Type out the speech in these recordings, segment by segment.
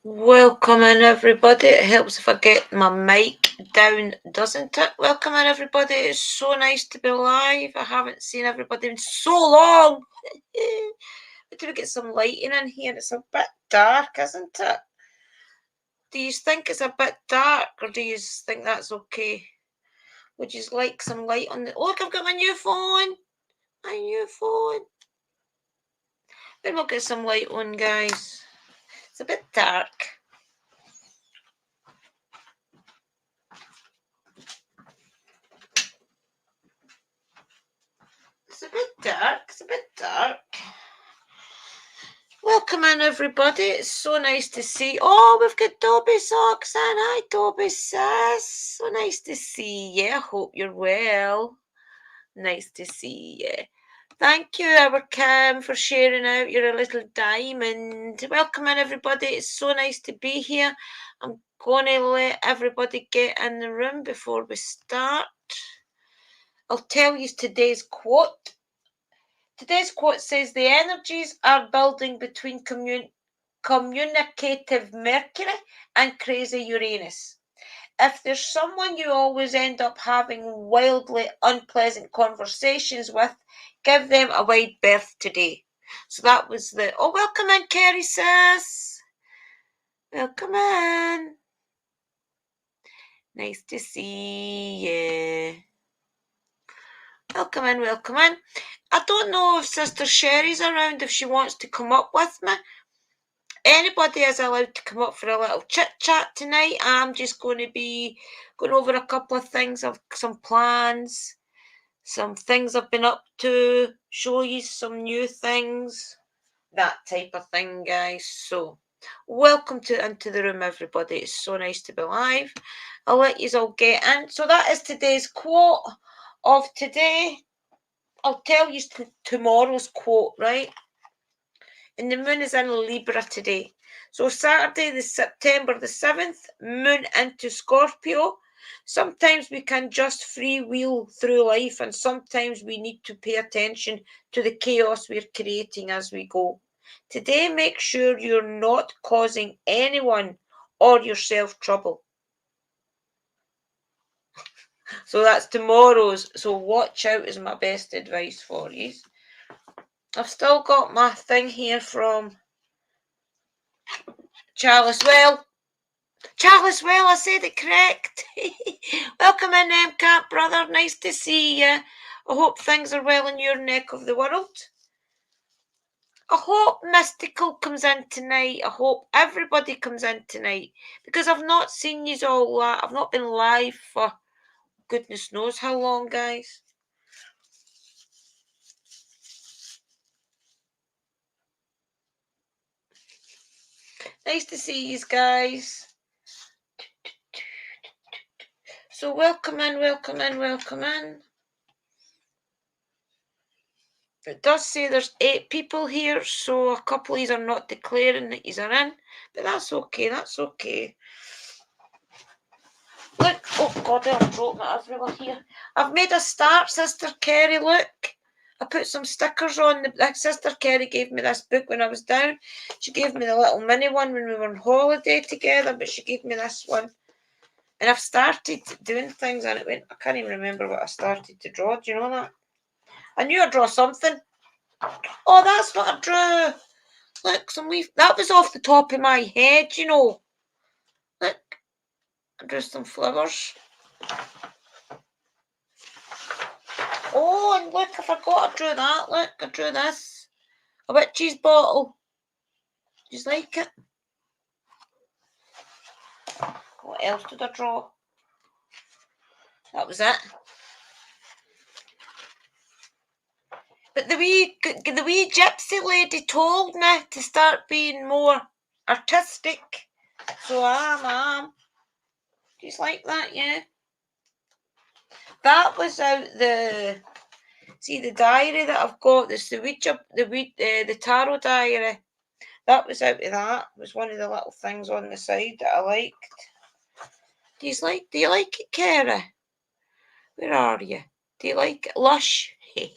Welcome in, everybody. It helps if I get my mic down, doesn't it? Welcome in, everybody. It's so nice to be live. I haven't seen everybody in so long. Do we get some lighting in here? It's a bit dark, isn't it? Do you think it's a bit dark, or do you think that's okay? Would you like some light on the... Look, I've got my new phone. My new phone. Then we'll get some light on, guys. It's a bit dark. It's a bit dark. It's a bit dark. Welcome in, everybody. It's so nice to see. Oh, we've got Dobby Socks in. Hi, Dobby Sis. So nice to see you. Hope you're well. Nice to see you. Thank you, our Cam, for sharing out. You're a little diamond. Welcome in, everybody. It's so nice to be here. I'm going to let everybody get in the room before we start. I'll tell you today's quote. Today's quote says, the energies are building between communicative Mercury and crazy Uranus. If there's someone you always end up having wildly unpleasant conversations with, give them a wide berth today. So that was the... Oh, welcome in, Kerry sis. Welcome in. Nice to see you. Welcome in, welcome in. I don't know if Sister Sherry's around, if she wants to come up with me. Anybody is allowed to come up for a little chit chat tonight. I'm just going to be going over a couple of things. I've some plans, some things I've been up to, show you some new things, that type of thing, guys. So welcome into the room, everybody. It's so nice to be live. I'll let you all get in. So that is today's quote of today. I'll tell you tomorrow's quote, right? And the moon is in Libra today. So Saturday, the September the 7th, moon into Scorpio. Sometimes we can just freewheel through life, and sometimes we need to pay attention to the chaos we're creating as we go. Today, make sure you're not causing anyone or yourself trouble. So that's tomorrow's. So watch out is my best advice for you. I've still got my thing here from Charles Well. Charles Well, I said it correct. Welcome in, Cat brother. Nice to see you. I hope things are well in your neck of the world. I hope Mystical comes in tonight. I hope everybody comes in tonight, because I've not seen you all. I've not been live for goodness knows how long, guys. Nice to see you guys. So welcome in, welcome in, welcome in. It does say there's 8 people here, so a couple of these are not declaring that these are in, but that's okay, that's okay. Look, oh God, I've broken it everywhere here. I've made a start, Sister Kerry, look. I put some stickers on. Sister Kerry gave me this book when I was down. She gave me the little mini one when we were on holiday together, but she gave me this one. And I've started doing things, and it went, I can't even remember what I started to draw. Do you know that? I knew I'd draw something. Oh, that's what I drew. Look, some leaf. That was off the top of my head, you know. Look, I drew some flowers. Oh, and look, I forgot I drew that. Look, I drew this. A witch's bottle. Do you like it? What else did I draw? That was it. But the wee gypsy lady told me to start being more artistic. So I am. Do you like that? Yeah. That was out the... See the diary that I've got. This the tarot diary. That was out of that. It was one of the little things on the side that I liked. Do you like it, Kara? Where are you? Do you like it? Lush? I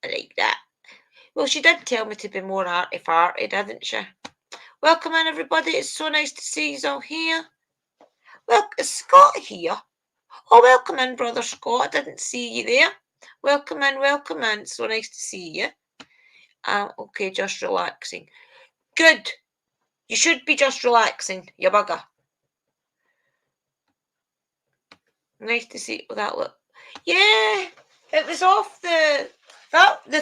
like that. Well, she did tell me to be more arty-farty, didn't she? Welcome in, everybody. It's so nice to see you all here. Well, is Scott here? Oh, welcome in, Brother Scott. I didn't see you there. Welcome in, welcome in. So nice to see you. Okay, just relaxing. Good. You should be just relaxing, you bugger. Nice to see that look. Yeah, it was off the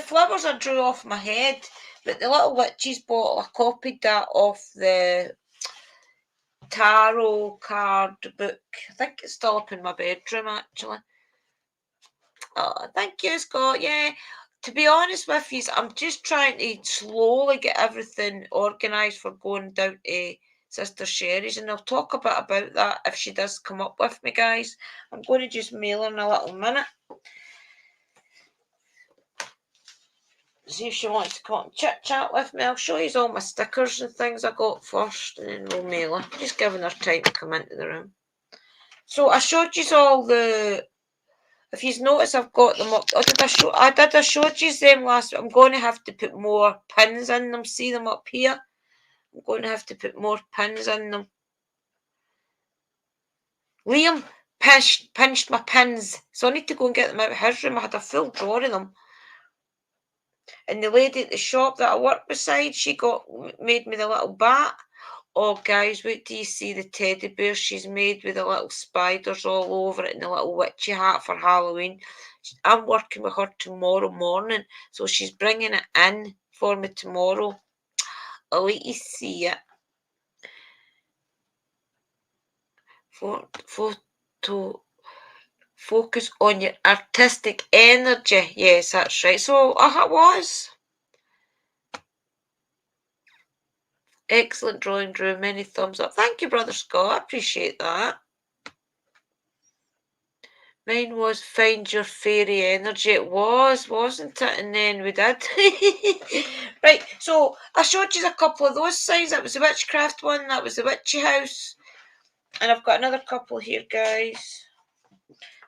flowers I drew off my head, but the Little Witches bottle, I copied that off the tarot card book. I think it's still up in my bedroom, actually. Oh, thank you, Scott. Yeah, to be honest with you, I'm just trying to slowly get everything organised for going down to Sister Sherry's, and I'll talk a bit about that if she does come up with me, guys. I'm going to just mail her in a little minute. See if she wants to come and chit chat with me. I'll show you all my stickers and things I got first, and then we'll mail her. Just giving her time to come into the room. So I showed you all the. If you notice, I've got them up. I showed you them last week. I'm going to have to put more pins in them. See them up here? I'm going to have to put more pins in them. Liam pinched my pins, so I need to go and get them out of his room. I had a full drawer of them. And the lady at the shop that I work beside, she made me the little bat. Oh, guys, wait till you see the teddy bear she's made with the little spiders all over it and the little witchy hat for Halloween. I'm working with her tomorrow morning, so she's bringing it in for me tomorrow. I'll let you see it. Photo. Focus on your artistic energy. Yes, that's right. So, it was. Excellent drawing, Drew. Many thumbs up. Thank you, Brother Scott. I appreciate that. Mine was find your fairy energy. It was, wasn't it? And then we did. Right, so I showed you a couple of those signs. That was the witchcraft one. That was the witchy house. And I've got another couple here, guys.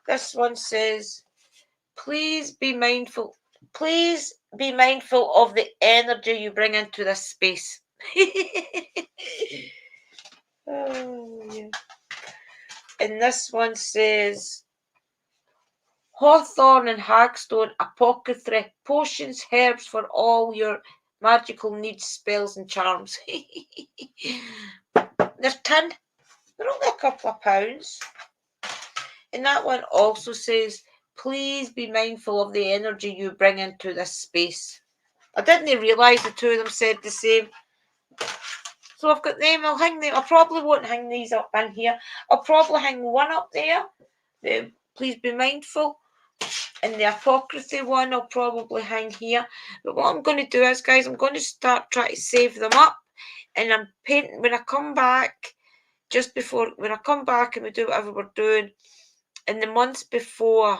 This one says, please be mindful. Please be mindful of the energy you bring into this space. Oh, yeah. And this one says, Hawthorn and Hagstone Apothecary, potions, herbs for all your magical needs, spells and charms. They're tin. They're only a couple of pounds. And that one also says, please be mindful of the energy you bring into this space. I didn't realise the two of them said the same. So I've got them. I'll hang them. I probably won't hang these up in here. I'll probably hang one up there. Please be mindful. And the Apothecary one I'll probably hang here. But what I'm going to do is, guys, I'm going to start trying to save them up. And I'm painting, when I come back, when I come back and we do whatever we're doing, in the months before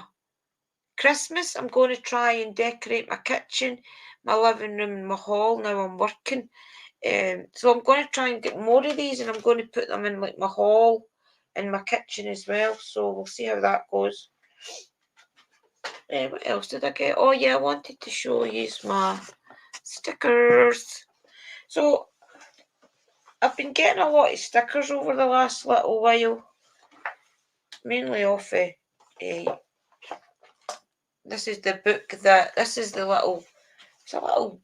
Christmas, I'm going to try and decorate my kitchen, my living room and my hall. Now I'm working. So I'm going to try and get more of these, and I'm going to put them in like my hall and my kitchen as well. So we'll see how that goes. What else did I get? Oh yeah, I wanted to show you my stickers. So I've been getting a lot of stickers over the last little while, mainly off this is the book that this is the little, it's a little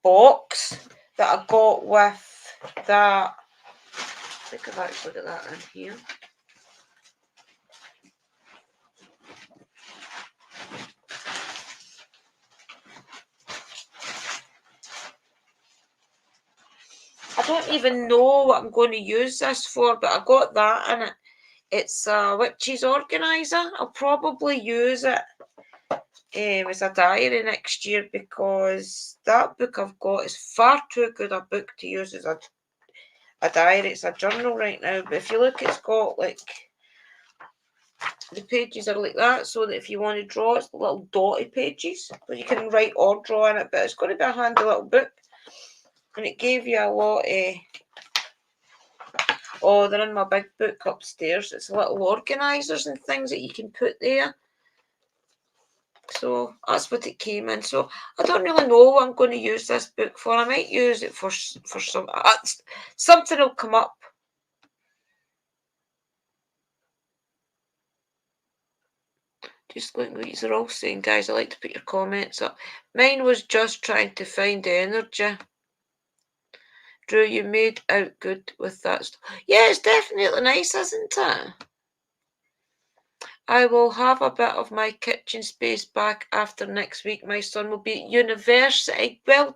box that I got with that. I think I've actually got that in here. I don't even know what I'm going to use this for, but I got that in it. It's a witch's organizer. I'll probably use it as a diary next year, because that book I've got is far too good a book to use as a diary. It's a journal right now, but if you look, it's got like the pages are like that, so that if you want to draw, it's little dotty pages, but you can write or draw in it. But it's going to be a handy little book, and it gave you a lot of. Oh, they're in my big book upstairs. It's little organisers and things that you can put there. So that's what it came in. So I don't really know what I'm going to use this book for. I might use it for some something will come up. Just looking what you're all saying, guys. I like to put your comments up. Mine was just trying to find energy. Drew, you made out good with that. Yeah, it's definitely nice, isn't it? I will have a bit of my kitchen space back after next week. My son will be at university. Well,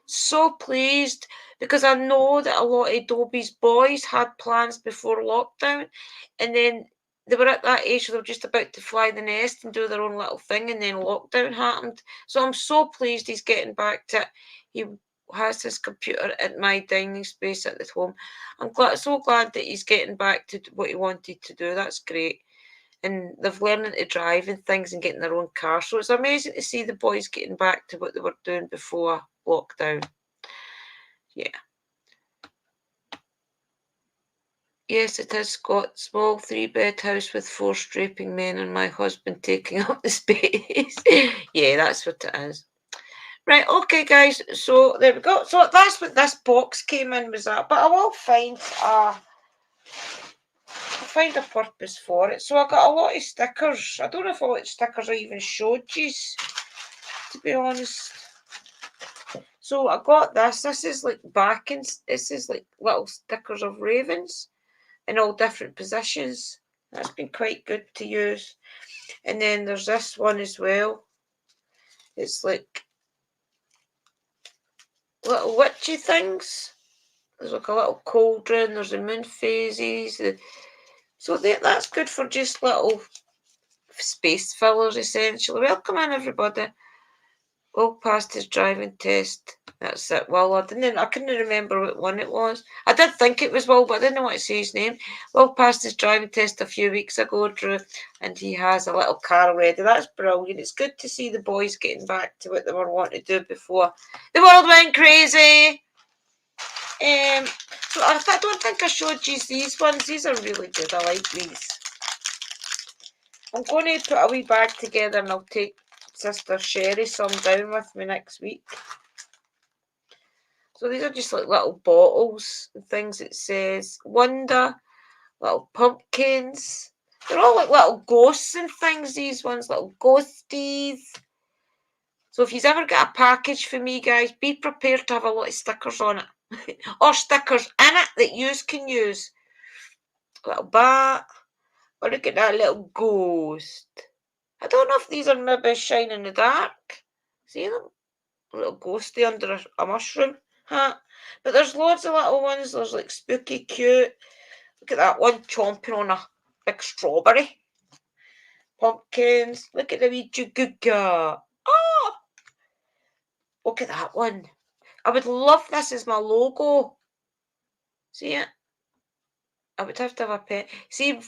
so pleased because I know that a lot of Dobie's boys had plans before lockdown, and then they were at that age where they were just about to fly the nest and do their own little thing, and then lockdown happened. So I'm so pleased he's getting back to it. He has his computer at my dining space at the home. I'm so glad that he's getting back to what he wanted to do. That's great. And they're learning to drive and things and getting their own car. So it's amazing to see the boys getting back to what they were doing before lockdown. Yeah. Yes, it is, Scott. Small 3-bed house with 4 strapping men and my husband taking up the space. Yeah, that's what it is. Right, okay, guys. So there we go. So that's what this box came in, was that. But I will find a purpose for it. So I got a lot of stickers. I don't know if all the stickers I even showed you, to be honest. So I got this. This is like backings. This is like little stickers of ravens in all different positions. That's been quite good to use. And then there's this one as well. It's like little witchy things. There's like a little cauldron. There's the moon phases. So that's good for just little space fillers, essentially. Welcome in, everybody. Will passed his driving test. That's it. Well, I couldn't remember what one it was. I did think it was Will, but I didn't want to say his name. Will passed his driving test a few weeks ago, Drew, and he has a little car already. That's brilliant. It's good to see the boys getting back to what they were wanting to do before the world went crazy. So I don't think I showed you these ones. These are really good. I like these. I'm going to put a wee bag together and I'll take Sister Sherry some down with me next week. So these are just like little bottles and things. It says wonder, little pumpkins. They're all like little ghosts and things, these ones, little ghosties. So if you've ever got a package for me, guys, be prepared to have a lot of stickers on it. Or stickers in it that you can use. Little bat. Oh, look at that little ghost. I don't know if these are maybe shine in the dark. See them? A little ghosty under a mushroom hat. But there's loads of little ones. There's like spooky cute. Look at that one chomping on a big strawberry. Pumpkins. Look at the wee Juguga. Oh! Look at that one. I would love this as my logo. See it? I would have to have a pen. See,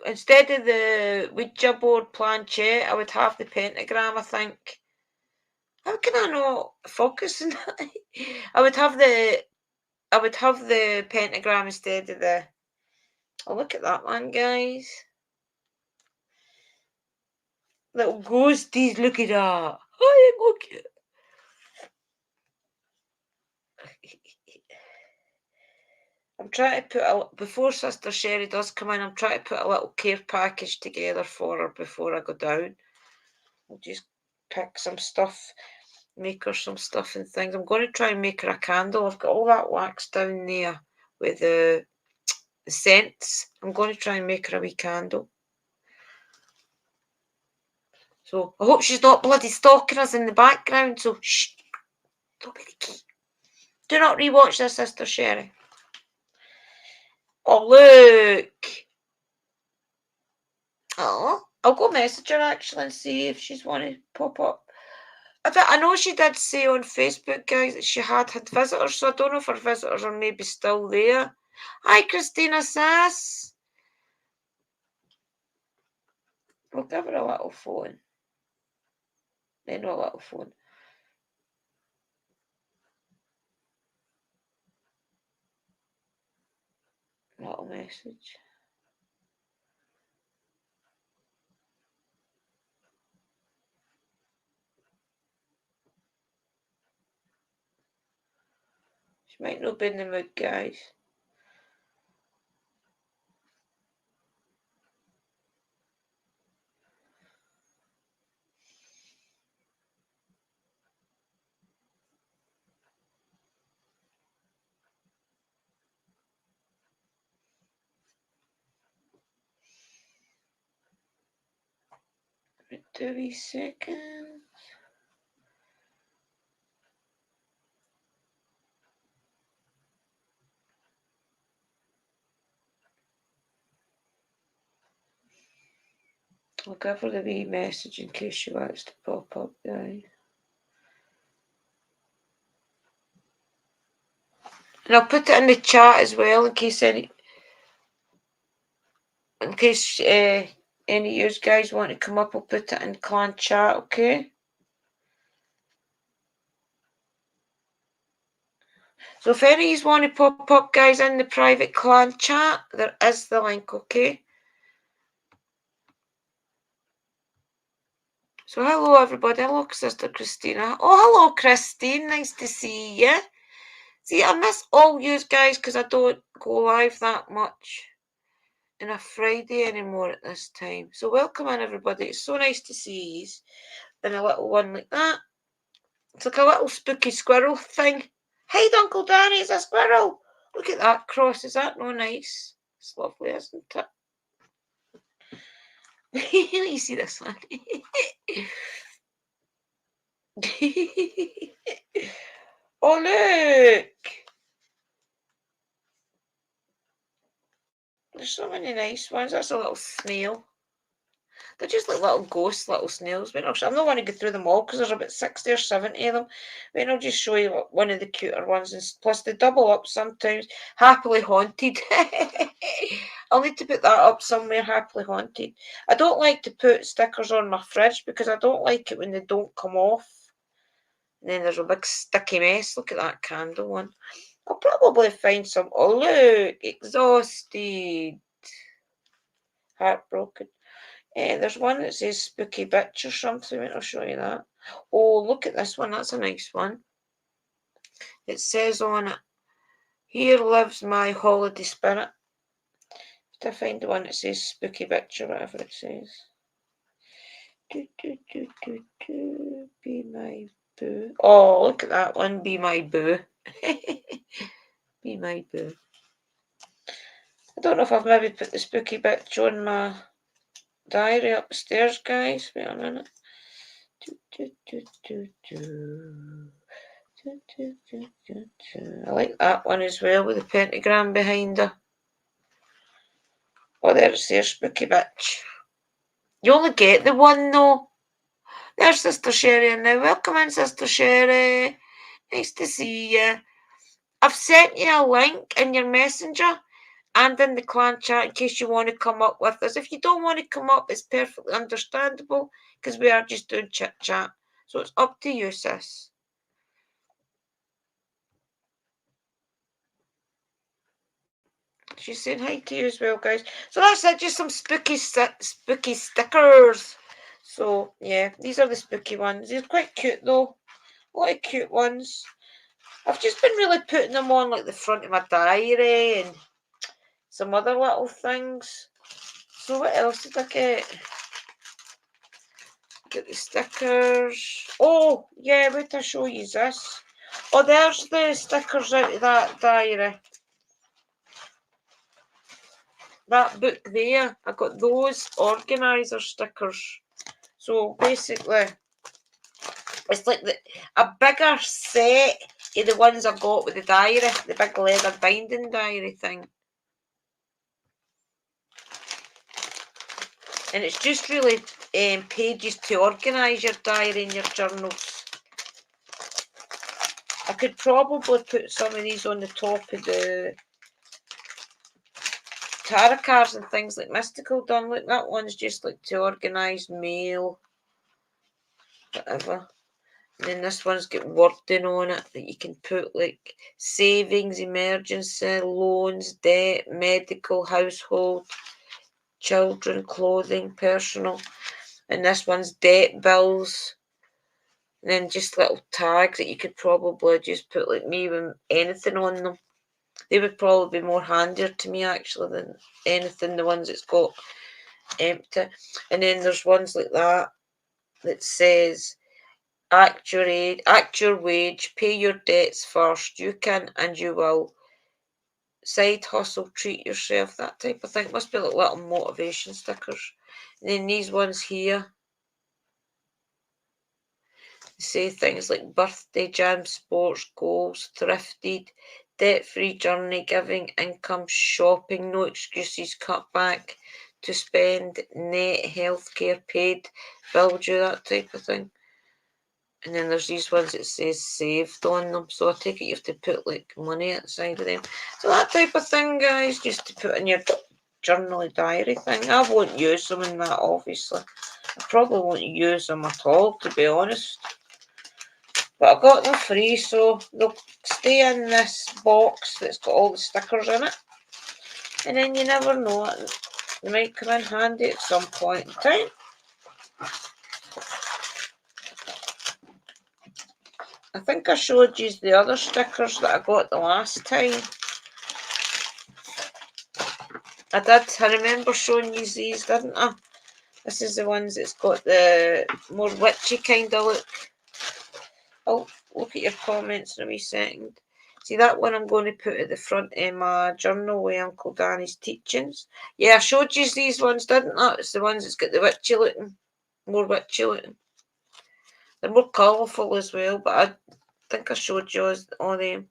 instead of the Ouija board planchette, I would have the pentagram, I think. How can I not focus on that? I would have the pentagram instead of the. Oh, look at that one, guys. Little ghosties, look at that. Oh, look at. I'm trying to put before Sister Sherry does come in, I'm trying to put a little care package together for her before I go down. I'll just pick some stuff, make her some stuff and things. I'm going to try and make her a candle. I've got all that wax down there with the scents. I'm going to try and make her a wee candle. So I hope she's not bloody stalking us in the background. So shh, don't be the key. Do not rewatch this, Sister Sherry. Oh, look. Oh, I'll go message her actually and see if she's want to pop up. I know she did say on Facebook, guys, that she had visitors, so I don't know if her visitors are maybe still there. Hi, Christina Sass. We'll give her a little phone. Then a little phone. Little message. Might not be in the mood, guys. Wait 30 seconds. I'll give her the wee message in case she wants to pop up, guys. And I'll put it in the chat as well in case any of you guys want to come up. I'll put it in clan chat, okay? So if any of you want to pop up, guys, in the private clan chat, there is the link, okay? So hello, everybody. Hello, Sister Christina. Oh, hello, Christine. Nice to see you. See, I miss all you guys because I don't go live that much on a Friday anymore at this time. So welcome in, everybody. It's so nice to see you in a little one like that. It's like a little spooky squirrel thing. Hide, Uncle Danny, it's a squirrel. Look at that cross. Is that no nice? It's lovely, isn't it? You see this one? Oh, look. There's so many nice ones. That's a little snail. They're just like little ghosts, little snails. I'm not going to go through them all because there's about 60 or 70 of them. I'll just show you one of the cuter ones. And plus, they double up sometimes. Happily Haunted. I'll need to put that up somewhere, Happily Haunted. I don't like to put stickers on my fridge because I don't like it when they don't come off. And then there's a big sticky mess. Look at that candle one. I'll probably find some. Oh, look. Exhausted. Heartbroken. There's one that says Spooky Bitch or something. I'll show you that. Oh, look at this one. That's a nice one. It says on it, "Here lives my holiday spirit." To find the one that says Spooky Bitch or whatever it says. Be my boo. Oh, look at that one. Be my boo. Be my boo. I don't know if I've maybe put the Spooky Bitch on my diary upstairs, guys. Wait a minute. I like that one as well with the pentagram behind her. Oh, there's Spooky Bitch. You only get the one though. There's Sister Sherry in now. Welcome in, Sister Sherry. Nice to see you. I've sent you a link in your messenger and in the clan chat in case you want to come up with us. If you don't want to come up, it's perfectly understandable because we are just doing chit chat. So it's up to you, sis. She's saying hi to you as well, guys. So that's it, just some spooky stickers. So yeah, these are the spooky ones. They're quite cute though. A lot of cute ones. I've just been really putting them on like the front of my diary and some other little things. So what else did I get? Get the stickers. Oh yeah, wait till I show you this. Oh, there's the stickers out of that diary. That book there, I got those organizer stickers. So basically, it's like a bigger set of the ones I got with the diary, the big leather binding diary thing. And it's just really pages to organise your diary and your journals. I could probably put some of these on the top of the tarot cards and things like Mystical done. Look, that one's just like to organise mail, whatever. And then this one's got wording on it that you can put like savings, emergency, loans, debt, medical, household, children, clothing, personal. And this one's debt bills. And then just little tags that you could probably just put like me with anything on them. They would probably be more handier to me actually than anything, the ones that's got empty. And then there's ones like that says act your wage, pay your debts first, you can and you will, side hustle, treat yourself, that type of thing. Must be like little motivation stickers. And then these ones here say things like birthday jam, sports goals, thrifted, debt-free journey, giving, income, shopping, no excuses, cut back to spend, net, healthcare paid, build you, that type of thing. And then there's these ones that says saved on them, so I take it you have to put like money inside of them. So that type of thing, guys, just to put in your journal diary thing. I won't use them in that, obviously. I probably won't use them at all, to be honest. But I got them free, so they'll stay in this box that's got all the stickers in it. And then you never know, they might come in handy at some point in time. I think I showed you the other stickers that I got the last time. I did. I remember showing you these, didn't I? This is the ones that's got the more witchy kind of look. I'll look at your comments in a wee second. See, that one I'm going to put at the front of my journal with Uncle Danny's teachings. Yeah, I showed you these ones, didn't I? It's the ones that's got the witchy looking, more witchy looking. They're more colourful as well, but I think I showed you all them.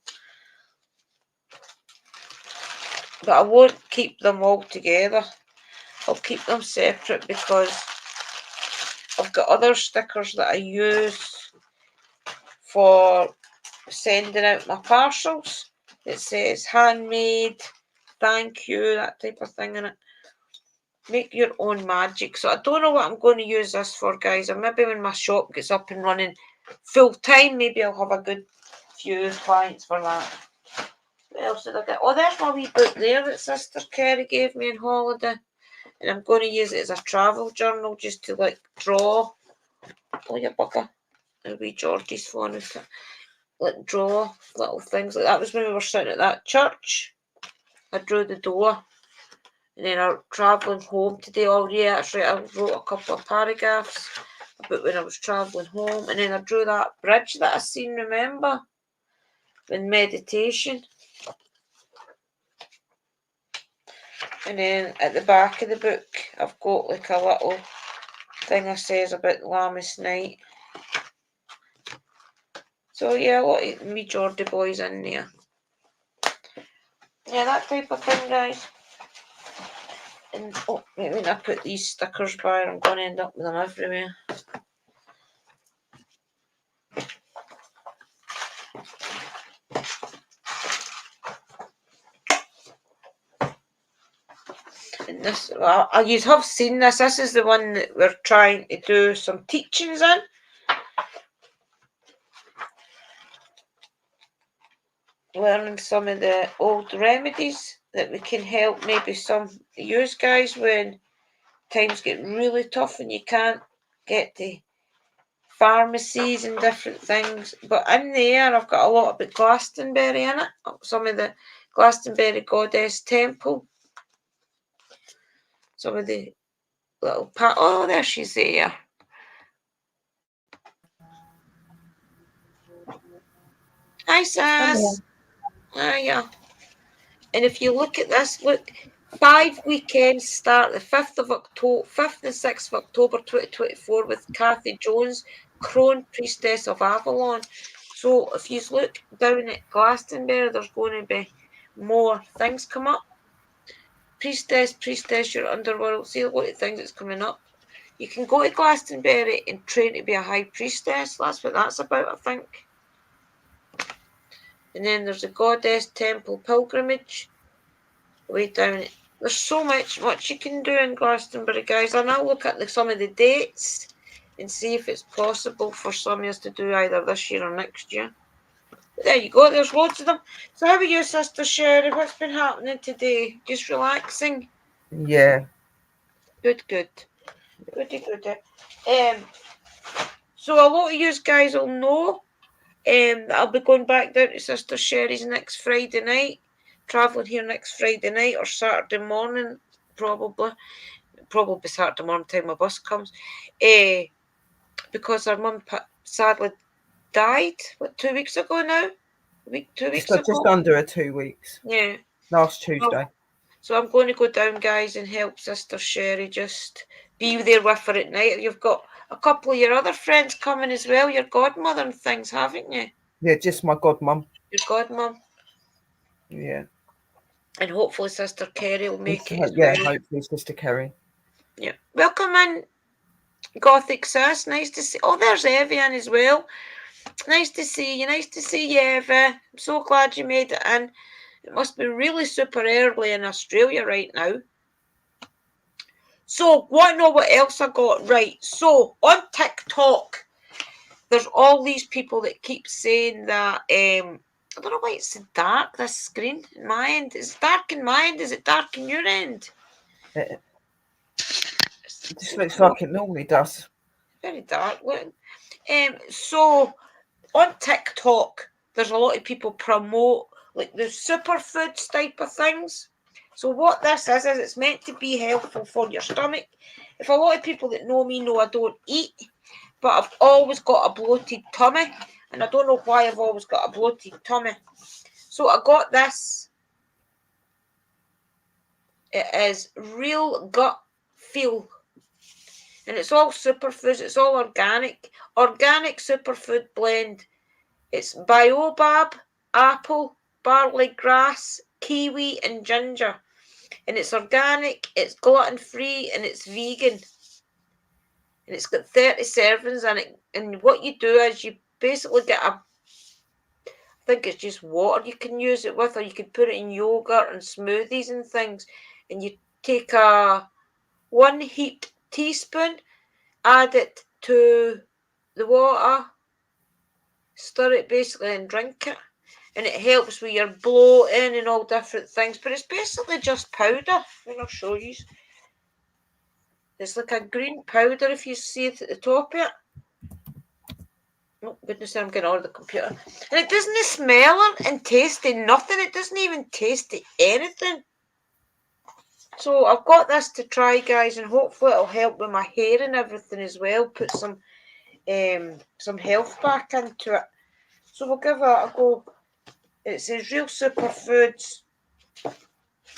But I won't keep them all together. I'll keep them separate because I've got other stickers that I use for sending out my parcels. It says handmade, thank you, that type of thing in it. Make your own magic. So I don't know what I'm going to use this for, guys. Or maybe when my shop gets up and running full time, maybe I'll have a good few clients for that. What else did I get? Oh, there's my wee book there that Sister Kerry gave me on holiday. And I'm going to use it as a travel journal just to like draw. Oh, you bugger. It'll be Georgie's phone. Like draw little things like that. Was when we were sitting at that church. I drew the door. And then I was travelling home today. Oh, yeah, that's right. I wrote a couple of paragraphs about when I was travelling home. And then I drew that bridge that I seen, remember? In meditation. And then at the back of the book, I've got like a little thing that says about Lammas night. So yeah, a lot of me Geordie boys in there. Yeah, that type of thing, guys. And oh, maybe when I put these stickers by, I'm going to end up with them everywhere. And this, well, you have seen this. This is the one that we're trying to do some teachings in. Learning some of the old remedies that we can help maybe some use, guys, when times get really tough and you can't get to pharmacies and different things. But in there, I've got a lot about Glastonbury in it. Some of the Glastonbury Goddess Temple. Some of the little oh, there she's there. Hi, Sass. Hiya. And if you look at this, look, 5 weekends start the 5th of October, 5th and 6th of October 2024 with Kathy Jones, Crone Priestess of Avalon. So if you look down at Glastonbury, there's going to be more things come up. Priestess, your underworld. See a lot of things that's coming up. You can go to Glastonbury and train to be a high priestess. That's what that's about, I think. And then there's a Goddess Temple pilgrimage. Way down. There's so much you can do in Glastonbury, guys. And I'll look at some of the dates and see if it's possible for some of us to do either this year or next year. But there you go. There's loads of them. So how are you, Sister Sherry? What's been happening today? Just relaxing? Yeah. Good. Goody. So So a lot of you guys will know I'll be going back down to Sister Sherry's next Friday night, travelling here next Friday night or Saturday morning, probably Saturday morning time my bus comes, because our mum sadly died, 2 weeks ago now? 2 weeks ago? Just under 2 weeks. Yeah. Last Tuesday. So I'm going to go down, guys, and help Sister Sherry, just be there with her at night. You've got a couple of your other friends coming as well, your godmother and things, haven't you? Yeah, just my godmum. Your godmum. Yeah. And hopefully Sister Kerry will make it as yeah, well. Hopefully Sister Kerry. Yeah. Welcome in, Gothic Sis. Nice to see. Oh, there's Evian as well. Nice to see you. Nice to see you, Evie. I'm so glad you made it in. It must be really super early in Australia right now. So, want to know what else I got? Right. So, on TikTok, there's all these people that keep saying that, I don't know why it's so dark, this screen in my end. Is it dark in my end? Is it dark in your end? It just looks like it normally does. Very dark looking. So, on TikTok, there's a lot of people promote like the superfoods type of things. So what this is it's meant to be helpful for your stomach. If a lot of people that know me know I don't eat, but I've always got a bloated tummy, and I don't know why I've always got a bloated tummy. So I got this. It is Real Gut Feel. And it's all superfoods, it's all organic. Organic superfood blend. It's baobab, apple, barley grass, kiwi, and ginger. And it's organic, it's gluten-free, and it's vegan. And it's got 30 servings in it. And what you do is you basically get I think it's just water you can use it with, or you can put it in yogurt and smoothies and things. And you take a 1 heaped teaspoon, add it to the water, stir it basically and drink it. And it helps with your bloating and all different things. But it's basically just powder. I'll show you. It's like a green powder if you see it at the top of it. Oh, goodness, I'm getting on the computer. And it doesn't smell and taste nothing. It doesn't even taste anything. So I've got this to try, guys, and hopefully it'll help with my hair and everything as well. Put some health back into it. So we'll give that a go. It says Real Superfoods.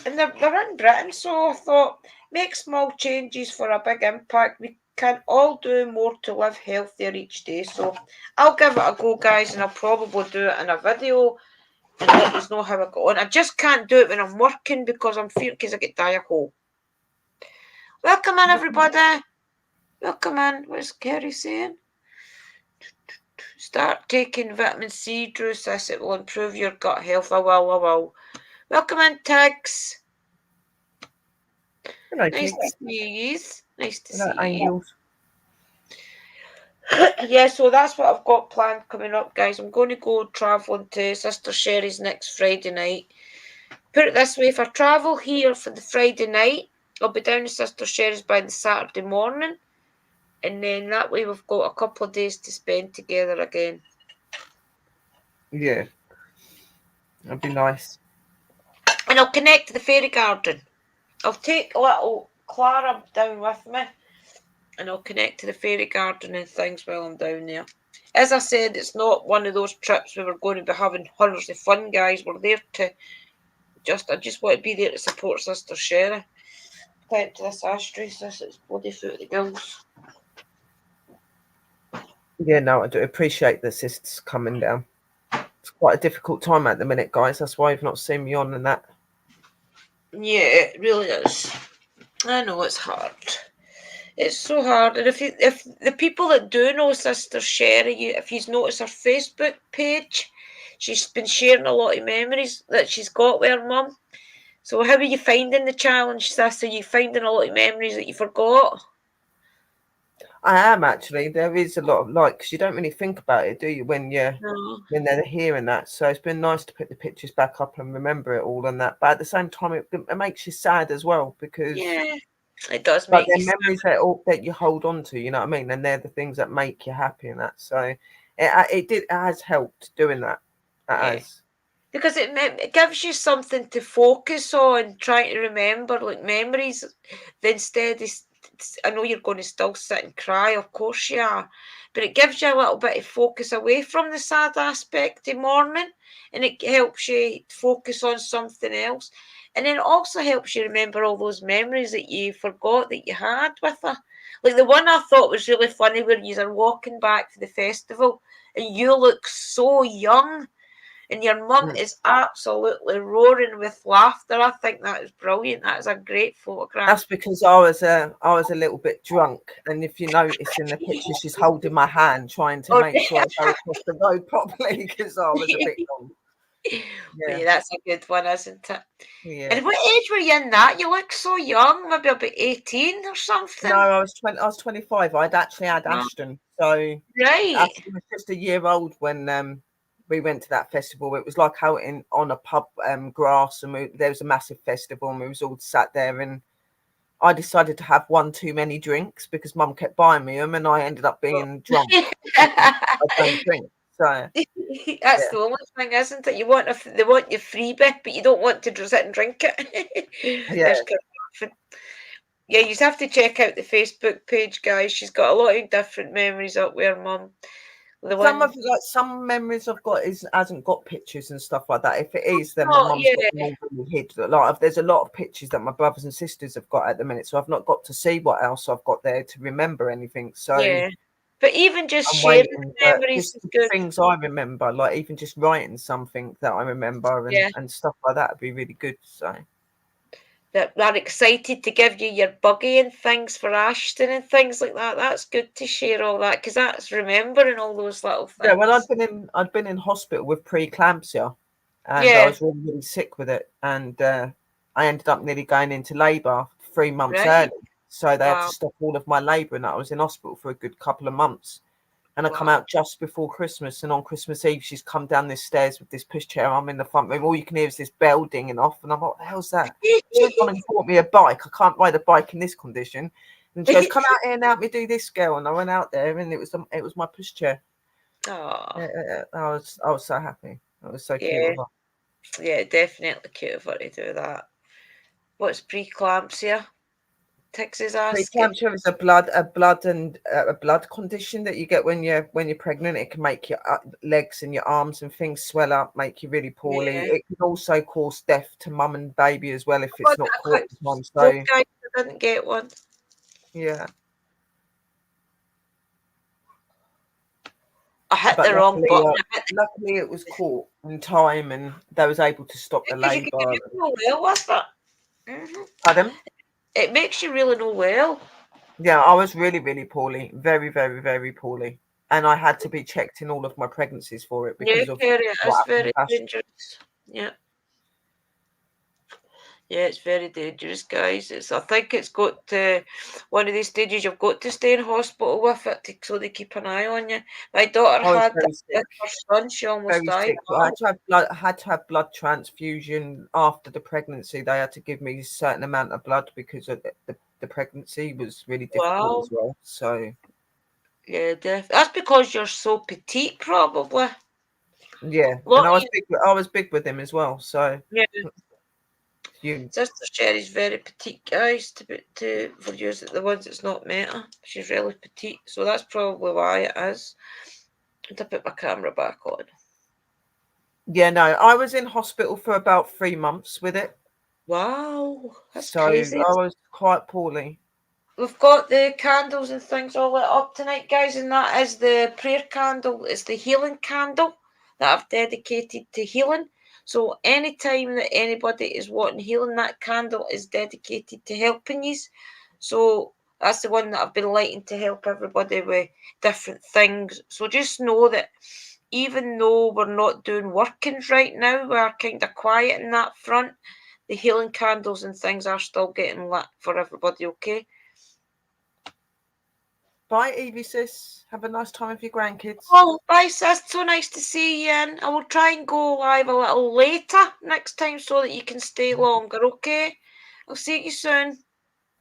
And they're in Britain, so I thought, make small changes for a big impact. We can all do more to live healthier each day. So I'll give it a go, guys, and I'll probably do it in a video and let you know how I got on. I just can't do it when I'm working because I'm fearing because I get diarrhea. Welcome in, everybody. Welcome in. What's Kerry saying? Start taking vitamin C, Drew says it will improve your gut health. I will. Welcome in, Tigs. Hello, nice Tigs. To see you. Nice to Hello, see Angels. Yeah, so that's what I've got planned coming up, guys. I'm going to go travelling to Sister Sherry's next Friday night. Put it this way, if I travel here for the Friday night, I'll be down to Sister Sherry's by the Saturday morning. And then that way we've got a couple of days to spend together again. Yeah. That'd be nice. And I'll connect to the fairy garden. I'll take little Clara down with me. And I'll connect to the fairy garden and things while I'm down there. As I said, it's not one of those trips where we're going to be having hundreds of fun, guys. We're there to I just want to be there to support Sister Sherry. Thank to this ashtray, it's bloody foot of the gills. Yeah, no, I do appreciate the sisters coming down. It's quite a difficult time at the minute, guys. That's why you've not seen me on and that. Yeah, it really is. I know it's hard. It's so hard. And if the people that do know Sister Sherry, if you've noticed her Facebook page, she's been sharing a lot of memories that she's got with her mum. So how are you finding the challenge, Sis? Are you finding a lot of memories that you forgot? I am actually. There is a lot of because you don't really think about it, do you, when they're here and that. So it's been nice to put the pictures back up and remember it all and that. But at the same time, it makes you sad as well because It does But make they're you memories that you hold on to, you know what I mean? And they're the things that make you happy and that. So it has helped doing that. It yeah. has. Because it gives you something to focus on, trying to remember, like memories. Instead, I know you're going to still sit and cry, of course you are, but it gives you a little bit of focus away from the sad aspect of mourning, and it helps you focus on something else. And then it also helps you remember all those memories that you forgot that you had with her. Like the one I thought was really funny where you are walking back to the festival and you look so young and your mum is absolutely roaring with laughter. I think that is brilliant. That is a great photograph. That's because I was a little bit drunk, and if you notice in the picture, she's holding my hand, trying to make sure I go across the road properly because I was a bit long. Yeah, that's a good one, isn't it? Yeah. And what age were you in that? You look so young, maybe about 18 or something. No, I was 20. I was 25. I'd actually had Ashton, so right. Ashton was just a year old when we went to that festival. It was like out on a pub grass, and there was a massive festival, and we was all sat there. And I decided to have one too many drinks because Mum kept buying me them, and I ended up being drunk. I don't drink, so that's the only thing, isn't it? They want your freebie, but you don't want to sit and drink it. yeah. Yeah, you have to check out the Facebook page, guys. She's got a lot of different memories up with her mum. Some memories I've got hasn't got pictures and stuff like that. If it is, then my mum's got them all really hid. There's a lot of pictures that my brothers and sisters have got at the minute, so I've not got to see what else I've got there to remember anything. So yeah, but even just I'm sharing waiting, memories is good. Things I remember, like even just writing something that I remember and stuff like that would be really good. So that they're excited to give you your buggy and things for Ashton and things like that. That's good to share all that because that's remembering all those little things. Yeah, well, I'd been in hospital with preeclampsia, and I was really, really sick with it, and I ended up nearly going into labour 3 months early. So they had to stop all of my labour, and I was in hospital for a good couple of months. And I come out just before Christmas, and on Christmas Eve, she's come down this stairs with this pushchair. I'm in the front room. All you can hear is this bell dinging off, and I'm like, "What the hell's that?" She's gone and bought me a bike. I can't ride a bike in this condition. And she goes, "Come out here and help me do this, girl." And I went out there, and it was my pushchair. I was so happy. It was so cute of her. Yeah, definitely cute of her to do that. What's preeclampsia? Texas asking. Preeclampsia is a blood condition that you get when you're pregnant. It can make your legs and your arms and things swell up, make you really poorly. Yeah. It can also cause death to mum and baby as well if it's not caught. So guys, I didn't get one. Yeah. I hit the wrong button. Luckily, it was caught in time, and they was able to stop the labour. Pardon? It makes you really know well. Yeah, I was really, really poorly, very, very, very poorly, and I had to be checked in all of my pregnancies for it because of it's very dangerous. Yeah. Yeah, it's very dangerous, guys. I think it's got to one of these stages you've got to stay in hospital with it so they keep an eye on you. My daughter had that with her son, she almost died. I had to have blood transfusion after the pregnancy. They had to give me a certain amount of blood because of the pregnancy was really difficult as well. So yeah, that's because you're so petite, probably. Yeah, and I was big with him as well. So yeah. Sister Sherry's very petite, guys. For you, the ones that's not met her, she's really petite, so that's probably why it is. To put my camera back on. Yeah, no, I was in hospital for about 3 months with it. Wow, that's crazy. I was quite poorly. We've got the candles and things all lit up tonight, guys, and that is the prayer candle. It's the healing candle that I've dedicated to healing. So anytime that anybody is wanting healing, that candle is dedicated to helping you. So that's the one that I've been lighting to help everybody with different things. So just know that even though we're not doing workings right now, we're kind of quiet in that front, the healing candles and things are still getting lit for everybody, okay? Bye, Evie, sis. Have a nice time with your grandkids. Oh, bye, sis. So nice to see you. And I will try and go live a little later next time so that you can stay longer, okay? I'll see you soon.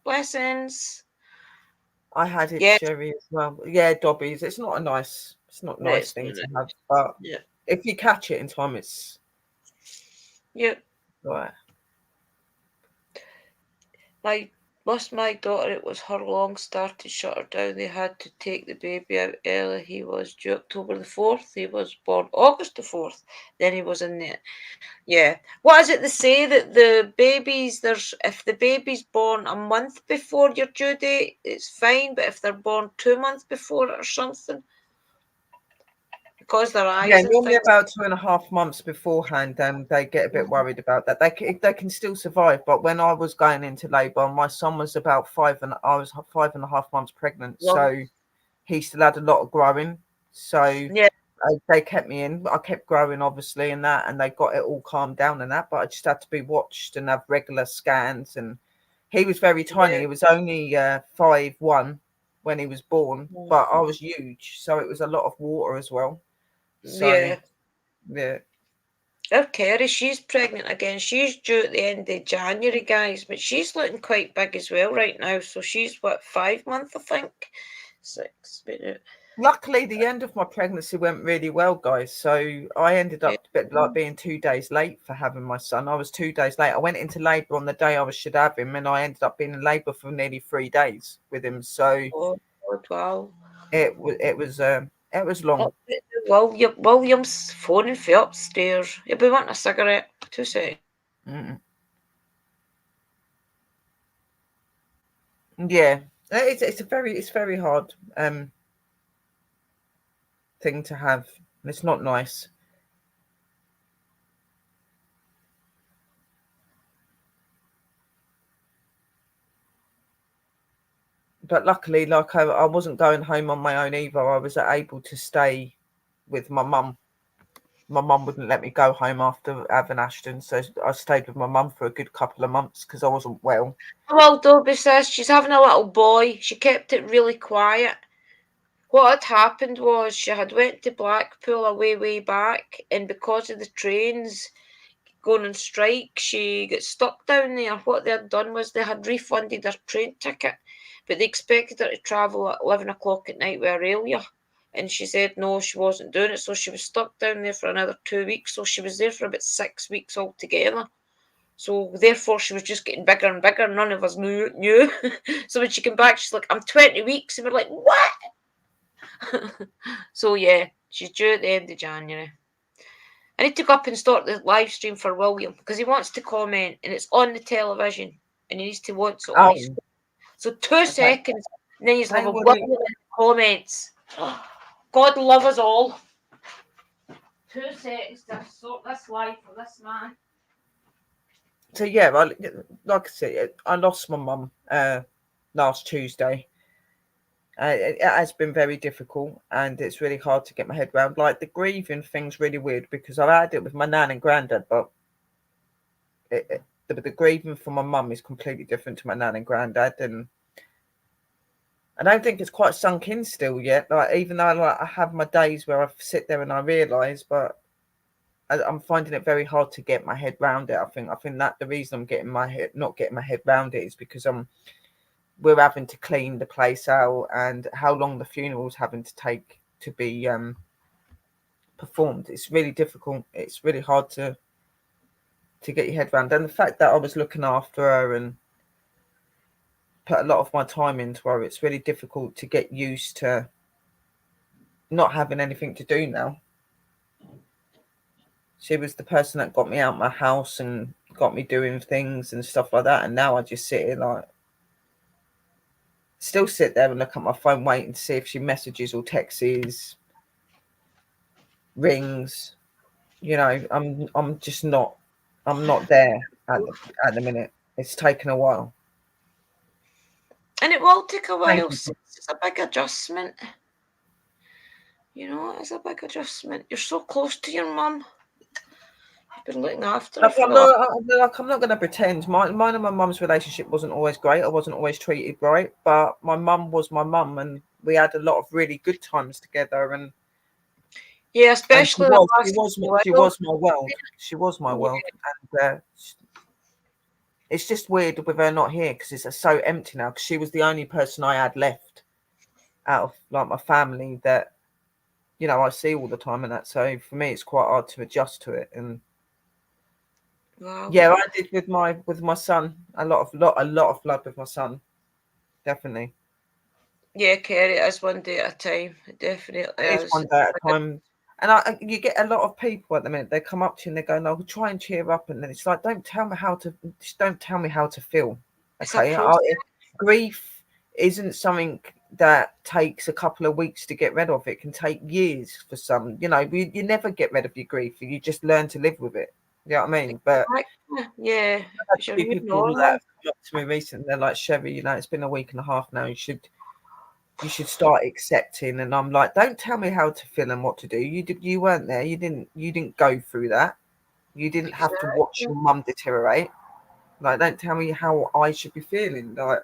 Blessings. I had it, Yeah, Sherry, as well. Yeah, Dobbies. It's not a nice thing to have, but yeah, if you catch it in time, it's yeah. right. My daughter, it was her long started shut her down. They had to take the baby out early. He was due October the 4th. He was born August the 4th. Then he was in there. Yeah. What is it they say that the babies, if the baby's born a month before your due date, it's fine, but if they're born 2 months before it or something, because their eyes Yeah, and normally things. about 2.5 months beforehand, they get a bit worried about that. They can still survive, but when I was going into labour, my son was about I was 5.5 months pregnant, Well, so he still had a lot of growing. So yeah, they kept me in. I kept growing, obviously, and they got it all calmed down and that. But I just had to be watched and have regular scans. And he was very tiny. yeah. He was only 5'1" when he was born, Mm. but I was huge, so it was a lot of water as well. So Yeah. yeah, Kerry, she's pregnant again. She's due at the end of January, guys, but she's looking quite big as well right now. So she's what, 5 months, I think? 6. luckily the end of my pregnancy went really well, guys. So I ended Yeah. up a bit like being 2 days late for having my son. I was 2 days late. I went into labour on the day I should have him, and I ended up being in labour for nearly 3 days with him. So Oh, God, wow. it was long. William's phoning for upstairs. He'll be wanting a cigarette. 2 seconds. Mm. Yeah, it's very hard thing to have. It's not nice. But luckily, like I wasn't going home on my own either. I was able to stay with my mum. My mum wouldn't let me go home after having Ashton, so I stayed with my mum for a good couple of months because I wasn't well. Well, Dobby says she's having a little boy. She kept it really quiet. What had happened was she had went to Blackpool way back, and because of the trains going on strike, she got stuck down there. What they had done was they had refunded her train ticket, but they expected her to travel at 11 o'clock at night with Aurelia. And she said no, she wasn't doing it. So she was stuck down there for another 2 weeks. So she was there for about 6 weeks altogether. So therefore, she was just getting bigger and bigger. None of us knew. So when she came back, she's like, I'm 20 weeks. And we're like, what? So yeah, she's due at the end of January. I need to go up and start the live stream for William because he wants to comment and it's on the television and he needs to watch it on his phone. So 2 seconds and then he's like, William in the comments. God love us all. 2 seconds to sort this life for this man. So yeah, like I said, I lost my mum last Tuesday. It has been very difficult, and it's really hard to get my head around. Like the grieving thing's really weird because I've had it with my nan and granddad, but the grieving for my mum is completely different to my nan and granddad, and I don't think it's quite sunk in still yet. Like even though I have my days where I sit there and I realise, but I'm finding it very hard to get my head round it. I think that the reason I'm not getting my head round it is because we're having to clean the place out and how long the funeral's having to take to be performed. It's really difficult. It's really hard to get your head around. And the fact that I was looking after her and put a lot of my time into her, it's really difficult to get used to not having anything to do now. She was the person that got me out my house and got me doing things and stuff like that. And now I just sit here still sit there and look at my phone waiting to see if she messages or texts, rings. You know, I'm just not there at the minute. It's taken a while. And it will take a while. It's a big adjustment. You know, it's a big adjustment. You're so close to your mum. You've been looking after her. I'm not going to pretend. Mine and my mum's relationship wasn't always great. I wasn't always treated right, but my mum was my mum, and we had a lot of really good times together. And yeah, especially she was my world. She was my world, and It's just weird with her not here because it's so empty now. Because she was the only person I had left out of like my family that, you know, I see all the time and that. So for me, it's quite hard to adjust to it. And Wow. yeah, I did with my son a lot of love with my son, definitely. Yeah, Kerry, it is one day at a time. It definitely It is is. one day at a time. And you get a lot of people at the minute. They come up to you and they go, "No, we'll try and cheer up." And then it's like, don't tell me how to feel. It's a Okay, process. grief isn't something that takes a couple of weeks to get rid of. It can take years for some. You know, you never get rid of your grief. You just learn to live with it. You know what I mean? But Yeah, I've had it's a your few new people that normal. have come up to me recently. They're like, "Chevy, you know, it's been a week and a half now. You should start accepting." And I'm like, don't tell me how to feel and what to do. You weren't there. You didn't go through that. You didn't have to watch your mum deteriorate. Like, don't tell me how I should be feeling. Like,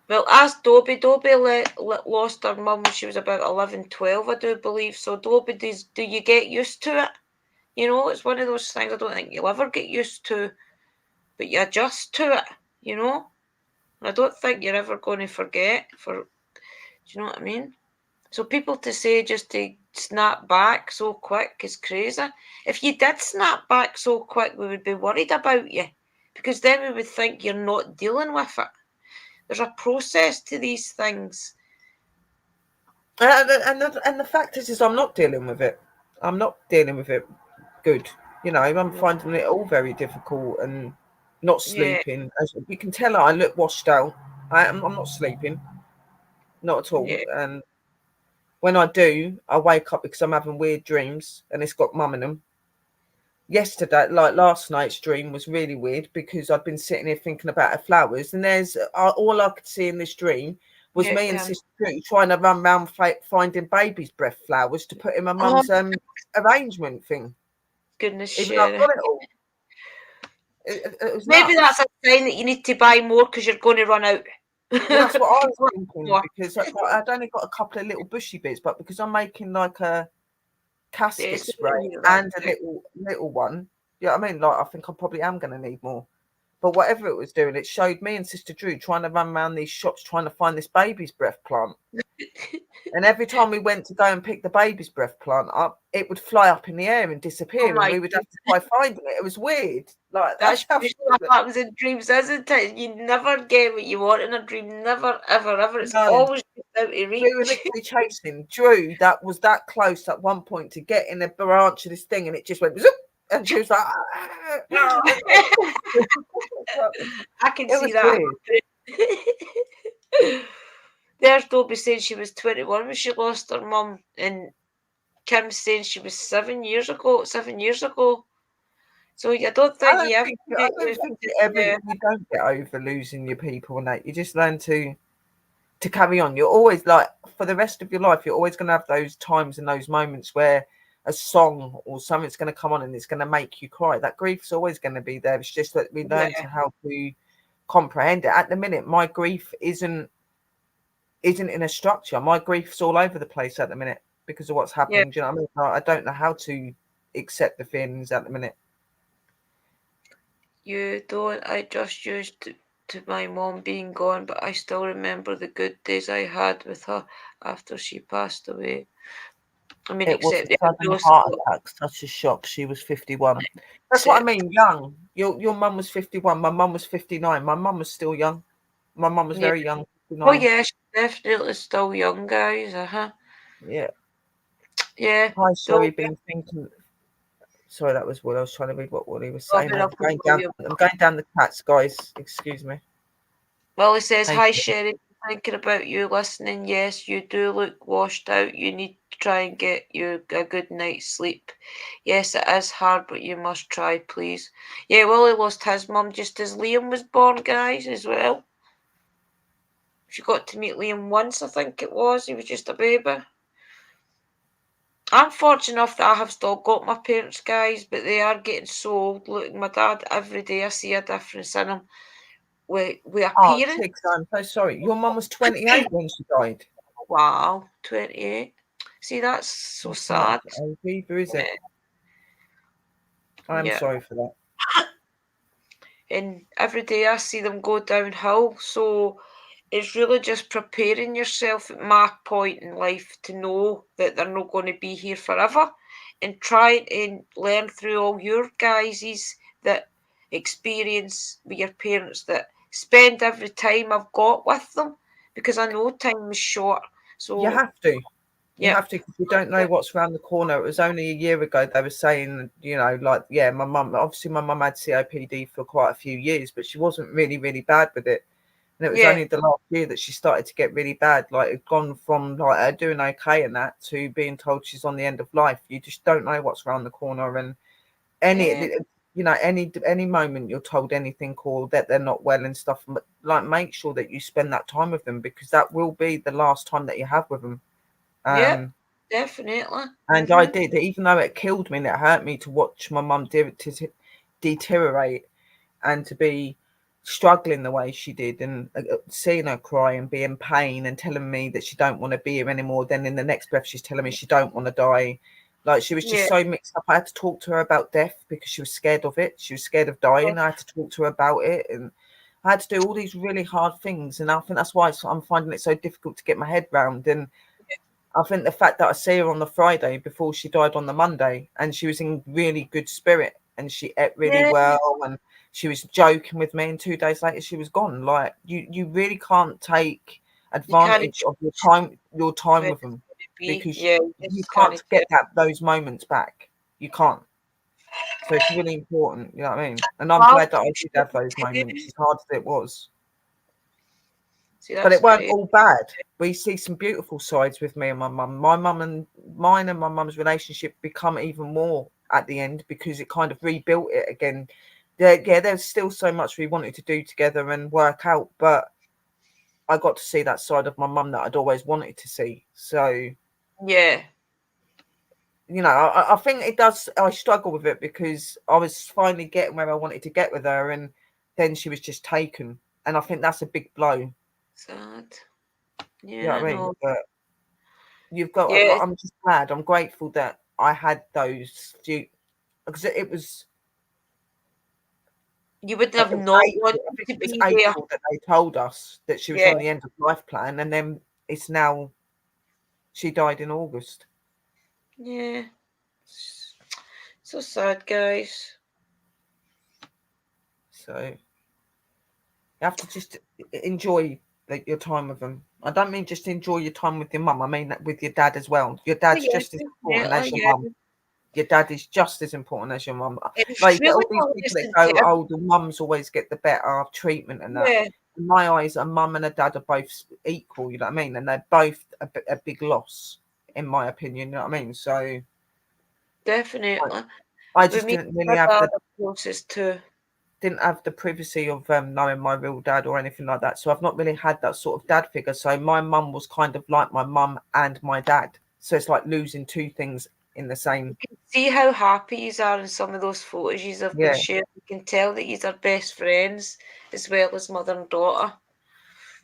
Well, ask Dobie. Dobie lost her mum when she was about 11, 12, I do believe. So, Dobie, do you get used to it? You know, it's one of those things I don't think you'll ever get used to, but you adjust to it, you know? And I don't think you're ever going to forget. Do you know what I mean? So people to say just to snap back so quick is crazy. If you did snap back so quick, we would be worried about you because then we would think you're not dealing with it. There's a process to these things. and the fact is I'm not dealing with it. I'm not dealing with it good. You know, I'm finding it all very difficult and not Yeah, sleeping. As you can tell, I look washed out. I'm not sleeping, not at all. yeah, And when I do, I wake up because I'm having weird dreams, and it's got mum in them. Yesterday, like last night's dream was really weird because I'd been sitting here thinking about her flowers, and there's all I could see in this dream was yeah, me and Sister Drew trying to run around finding baby's breath flowers to put in my Oh, mum's arrangement thing. goodness, Even though I've Sherry. got it all, it was Maybe that's nuts. a sign that you need to buy more because you're going to run out. Well, that's what I was thinking More. because I'd only got a couple of little bushy bits, but because I'm making like a casket Yes, spray and a little one. Yeah, I mean, like I think I probably am going to need more. But whatever it was doing, it showed me and Sister Drew trying to run around these shops trying to find this baby's breath plant. And every time we went to go and pick the baby's breath plant up, it would fly up in the air and Oh disappear, and my we would have to try finding it. It was weird. Like that's That's how usually what happens in dreams, isn't it? You never get what you want in a dream. Never, ever, ever. It's no. always just out of We were reach. literally chasing Drew. That was that close at one point to get in a branch of this thing, and it just went zoop, and she was like, I can it see was that. weird. There's Dobie saying she was 21 when she lost her mum, and Kim's saying she was 7 years ago. 7 years ago. So I don't think you ever I get don't used think to. you don't get over losing your people, and that you just learn to carry on. You're always like for the rest of your life, you're always going to have those times and those moments where a song or something's going to come on and it's going to make you cry. That grief's always going to be there. It's just that we learn to how to comprehend it. At the minute, my grief isn't in a structure. My grief's all over the place at the minute because of what's happening. Do you know what I mean? I don't know how to accept the feelings at the minute. You don't. I just used to my mom being gone, but I still remember the good days I had with her after she passed away. I mean, It was except a the sudden overdose. heart attack, such a shock. She was 51. That's what I mean, young. Your mum was 51. My mum was 59. My mum was still young. My mum was Yeah. very young, Oh 59. yeah, she's definitely still young, guys. Yeah. Yeah. Hi, So Sherry. Been thinking. Sorry, that was what I was trying to read. What Wally was saying. Robin, I'm going down the chats, guys. Excuse me. Well, he says, Thank "Hi, you. Sherry. Thinking about you listening. Yes, you do look washed out. You need to try and get you a good night's sleep. Yes, it is hard, but you must try, please." Yeah, Willie lost his mum just as Liam was born, guys, as well. She got to meet Liam once, I think it was. He was just a baby. I'm fortunate enough that I have still got my parents, guys, but they are getting so old. Look, my dad, every day I see a difference in him. We Oh, appearance. Tiggs, I'm so sorry. Your mum was 28 when she died. Wow, 28. See, that's so That's not sad. old either, is it? I'm Yeah. sorry for that. and every day I see them go downhill. So it's really just preparing yourself at my point in life to know that they're not going to be here forever, and trying and learn through all your guys' that experience with your parents, that spend every time I've got with them, because I know time is short. So You have to. You yeah, have to, because you don't know what's around the corner. It was only a year ago they were saying, like, yeah, my mum, obviously my mum had COPD for quite a few years, but she wasn't really, really bad with it. And it was only the last year that she started to get really bad. Like, it's gone from like her doing okay and that to being told she's on the end of life. You just don't know what's around the corner. And any moment you're told anything or that they're not well and stuff, like, make sure that you spend that time with them, because that will be the last time that you have with them. Definitely. And I did, even though it killed me and it hurt me to watch my mum deteriorate and to be struggling the way she did, and seeing her cry and be in pain and telling me that she don't want to be here anymore. Then in the next breath, she's telling me she don't want to die. Like, she was just so mixed up. I had to talk to her about death because she was scared of it. She was scared of dying. I had to talk to her about it, and I had to do all these really hard things. And I think that's why I'm finding it so difficult to get my head round. And I think the fact that I see her on the Friday before she died on the Monday, and she was in really good spirit and she ate really well and she was joking with me, and 2 days later she was gone. Like, you really can't take advantage of your time with them, because you can't get those moments back. You can't. So it's really important, you know what I mean? And I'm glad that I did have those moments, as hard as it was. But it weren't all bad. We see some beautiful sides with me and my mum. Mine and my mum's relationship become even more at the end, because it kind of rebuilt it again. There's still so much we wanted to do together and work out, but I got to see that side of my mum that I'd always wanted to see. So I think it does. I struggle with it because I was finally getting where I wanted to get with her, and then she was just taken, and I think that's a big blow. Sad. You know what I mean? But you've got. I'm just glad. I'm grateful that I had those few, because it was. You wouldn't have known what to be there. April that they told us that she was on the end of life plan, and then it's now. She died in August. Yeah. So sad, guys. So you have to just enjoy your time with them. I don't mean just enjoy your time with your mum. I mean that with your dad as well. Your dad's just as important as your mum. Your dad is just as important as your mum. Like, you get all these people that go, "Oh, the mums always get the better treatment," and that. In my eyes, a mum and a dad are both equal. You know what I mean? And they're both a big loss, in my opinion. You know what I mean? So definitely, I just didn't really have the closest to. Didn't have the privacy of knowing my real dad or anything like that. So I've not really had that sort of dad figure. So my mum was kind of like my mum and my dad. So it's like losing two things in the same. You can see how happy you are in some of those photos you have been shared. You can tell that you are best friends as well as mother and daughter.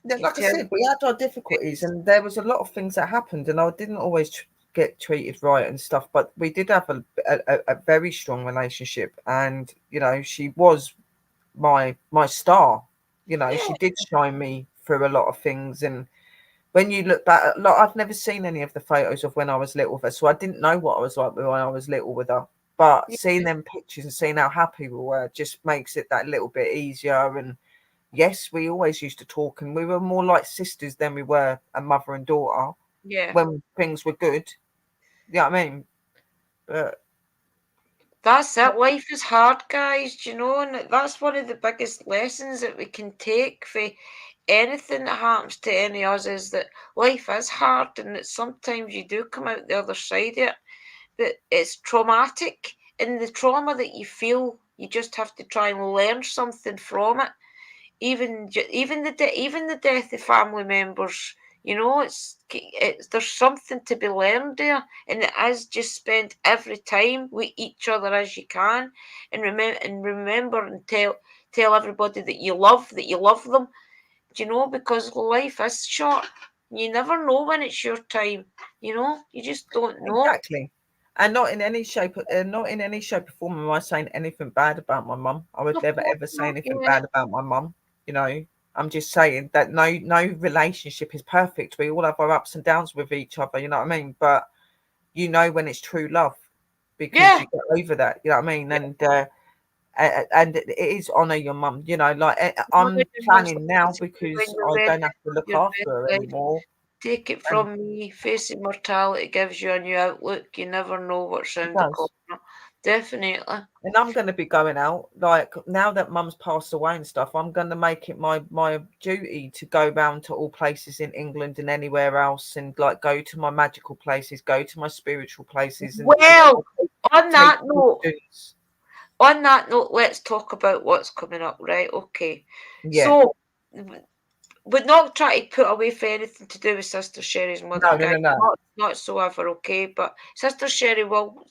Like I said, we had our difficulties, and there was a lot of things that happened, and I didn't always get treated right and stuff. But we did have a very strong relationship, and she was my star. She did shine me through a lot of things. And when you look back, I've never seen any of the photos of when I was little with her, so I didn't know what I was like when I was little with her. But seeing them pictures and seeing how happy we were just makes it that little bit easier. And yes, we always used to talk, and we were more like sisters than we were a mother and daughter. When things were good. You know what I mean? But that's it. Life is hard, guys, and that's one of the biggest lessons that we can take for anything that happens to any of us, is that life is hard, and that sometimes you do come out the other side of it, but it's traumatic, and the trauma that you feel, you just have to try and learn something from it. Even the death of family members, it's there's something to be learned there, and it is just spend every time with each other as you can, and remember and tell everybody that you love them, because life is short. You never know when it's your time. You just don't know. Exactly. And not in any shape or form am I saying anything bad about my mum. I would never ever say anything bad about my mum. You know, I'm just saying that no relationship is perfect. We all have our ups and downs with each other. You know what I mean? But you know when it's true love because you get over that. You know what I mean? And it is honour your mum. You know, like I'm planning now because I don't have to look after her anymore. Take it from me, facing mortality gives you a new outlook. You never know what's around the corner. Definitely. And I'm going to be going out, like, now that mum's passed away and stuff, I'm going to make it my duty to go round to all places in England and anywhere else and, like, go to my magical places, go to my spiritual places. And well, on that note, let's talk about what's coming up, right? Okay. Yeah. So, we're not trying to put away for anything to do with Sister Sherry's mother. No. Not so ever, okay? But Sister Sherry will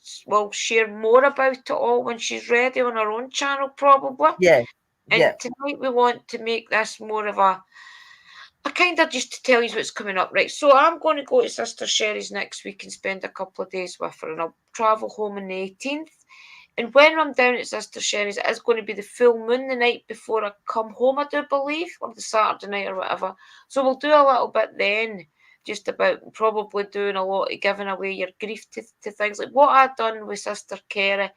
share more about it all when she's ready on her own channel, probably. Yeah. And tonight we want to make this more of a kind of just to tell you what's coming up, right? So I'm going to go to Sister Sherry's next week and spend a couple of days with her, and I'll travel home on the 18th. And when I'm down at Sister Sherry's, it is going to be the full moon the night before I come home, I do believe, or the Saturday night or whatever. So we'll do a little bit then, just about probably doing a lot of giving away your grief to things. Like what I've done with Sister Kerry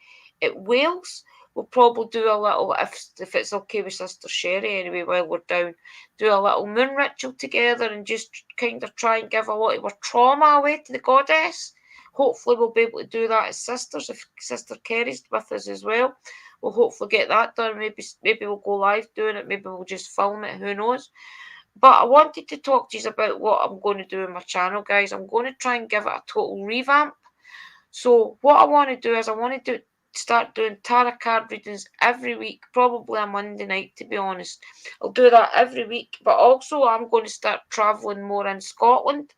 at Wales, we'll probably do a little, if it's okay with Sister Sherry anyway, while we're down, do a little moon ritual together and just kind of try and give a lot of our trauma away to the goddess. Hopefully we'll be able to do that as sisters. If Sister Kerry's with us as well, we'll hopefully get that done. Maybe we'll go live doing it. Maybe we'll just film it. Who knows? But I wanted to talk to you about what I'm going to do in my channel, guys. I'm going to try and give it a total revamp. So what I want to do is I want to start doing tarot card readings every week, probably a Monday night, to be honest. I'll do that every week. But also I'm going to start travelling more in Scotland.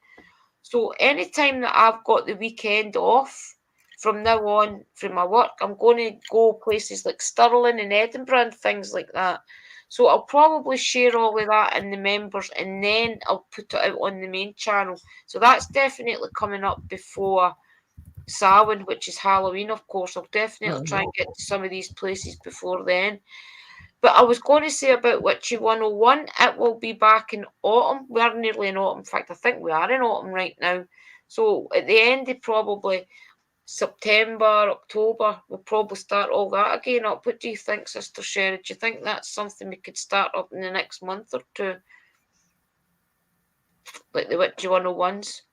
So anytime that I've got the weekend off from now on from my work, I'm going to go places like Stirling and Edinburgh and things like that. So I'll probably share all of that in the members and then I'll put it out on the main channel. So that's definitely coming up before Samhain, which is Halloween, of course. I'll definitely try and get to some of these places before then. But I was going to say about Witchy 101, it will be back in autumn. We are nearly in autumn. In fact, I think we are in autumn right now. So at the end of probably September, October, we'll probably start all that again up. What do you think, Sister Sherry? Do you think that's something we could start up in the next month or two? Like the Witchy 101s?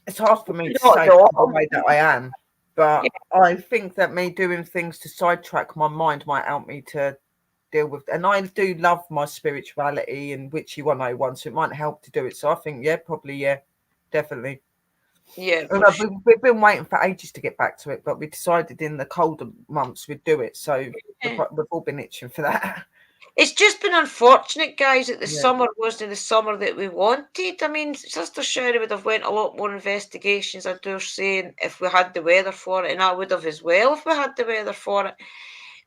It's hard for me to say the way that I am. But I think that me doing things to sidetrack my mind might help me to deal with. And I do love my spirituality and Witchy 101, so it might help to do it. So I think, definitely. Yeah. We've been waiting for ages to get back to it, but we decided in the colder months we'd do it. So we've all been itching for that. It's just been unfortunate, guys, that the summer wasn't the summer that we wanted. I mean, Sister Sherry would have went a lot more investigations, I dare say, if we had the weather for it, and I would have as well if we had the weather for it.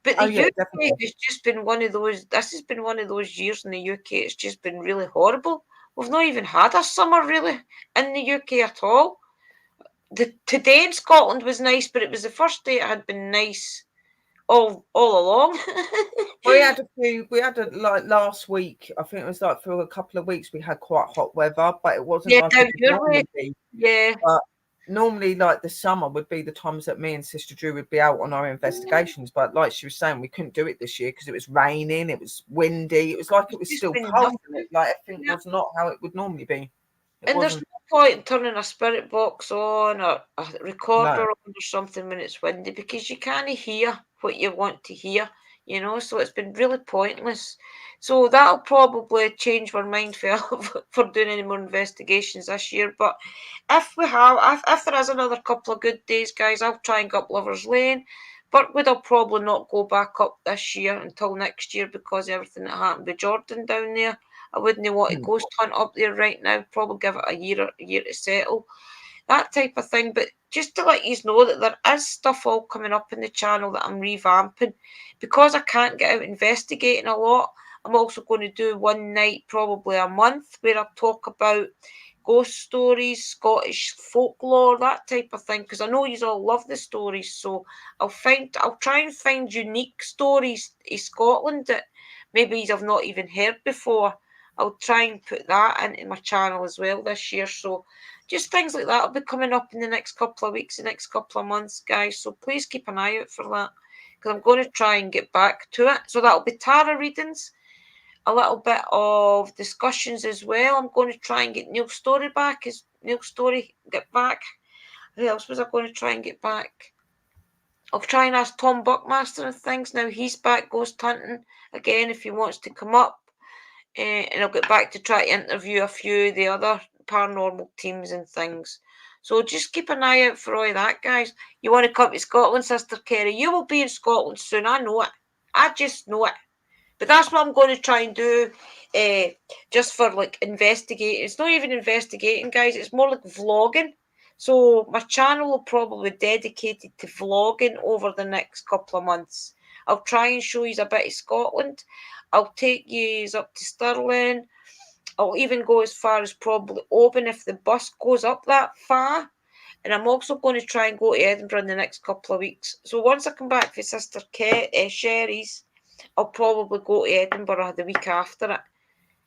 But the UK has just been one of those, this has been one of those years in the UK, it's just been really horrible. We've not even had a summer, really, in the UK at all. Today in Scotland was nice, but it was the first day it had been nice all along. we had like last week, I think it was like for a couple of weeks we had quite hot weather, but it wasn't like it normally be. But normally like the summer would be the times that me and Sister Drew would be out on our investigations, but like she was saying, we couldn't do it this year because it was raining, it was windy, it was like it was still cold, like everything was not how it would normally be. And there's no point in turning a spirit box on or a recorder on or something when it's windy because you can't hear what you want to hear, you know, so it's been really pointless. So that'll probably change our mind for doing any more investigations this year. But if there is another couple of good days, guys, I'll try and go up Lovers Lane. Birkwood will probably not go back up this year until next year because of everything that happened with Jordan down there. I wouldn't want to ghost hunt up there right now. Probably give it a year to settle. That type of thing. But just to let you know that there is stuff all coming up in the channel that I'm revamping. Because I can't get out investigating a lot, I'm also going to do one night, probably a month, where I'll talk about ghost stories, Scottish folklore, that type of thing, because I know you all love the stories. So I'll try and find unique stories in Scotland that maybe I've not even heard before. I'll try and put that into my channel as well this year. So just things like that will be coming up in the next couple of weeks, the next couple of months, guys. So please keep an eye out for that, because I'm going to try and get back to it. So that'll be tarot readings, a little bit of discussions as well. I'm going to try and get Neil Story back. Is Neil Story get back? Who else was I going to try and get back? I'll try and ask Tom Buckmaster and things. Now he's back ghost hunting again if he wants to come up. And I'll get back to try to interview a few of the other paranormal teams and things. So just keep an eye out for all that, guys. You want to come to Scotland, Sister Kerry? You will be in Scotland soon. I know it. I just know it. But that's what I'm going to try and do, just for like investigating. It's not even investigating, guys. It's more like vlogging. So my channel will probably be dedicated to vlogging over the next couple of months. I'll try and show you a bit of Scotland. I'll take you up to Stirling. I'll even go as far as probably Oban if the bus goes up that far. And I'm also going to try and go to Edinburgh in the next couple of weeks. So once I come back for Sister Sherry's, I'll probably go to Edinburgh the week after it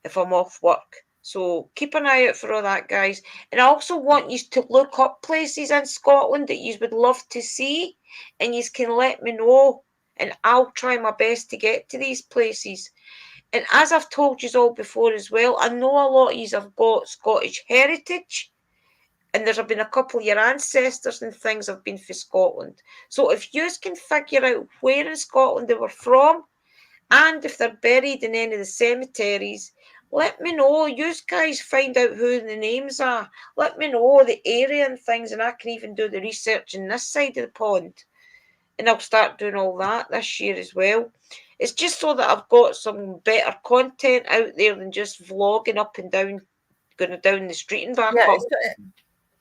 if I'm off work. So keep an eye out for all that, guys. And I also want you to look up places in Scotland that you would love to see, and you can let me know, and I'll try my best to get to these places. And as I've told you all before as well, I know a lot of you have got Scottish heritage, and there's been a couple of your ancestors and things have been for Scotland. So if you can figure out where in Scotland they were from, and if they're buried in any of the cemeteries, let me know. You guys find out who the names are. Let me know the area and things, and I can even do the research in this side of the pond. And I'll start doing all that this year as well. It's just so that I've got some better content out there than just vlogging up and down, going down the street and back up.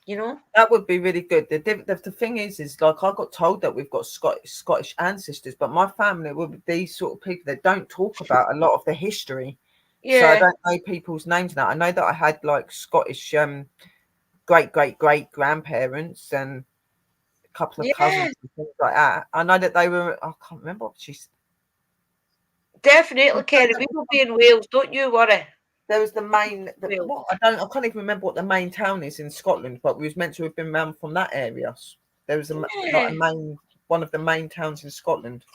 You know, that would be really good. The thing is like I got told that we've got Scottish ancestors, but my family will be these sort of people that don't talk about a lot of the history. yeah. So I don't know people's names now. I know that I had like Scottish great grandparents and a couple of cousins and things like that. I know that they were. I can't remember what she's. Definitely, Kerry. We will be in Wales. Don't you worry. There was the main. I can't even remember what the main town is in Scotland, but we was meant to have been around from that area. There was one of the main towns in Scotland.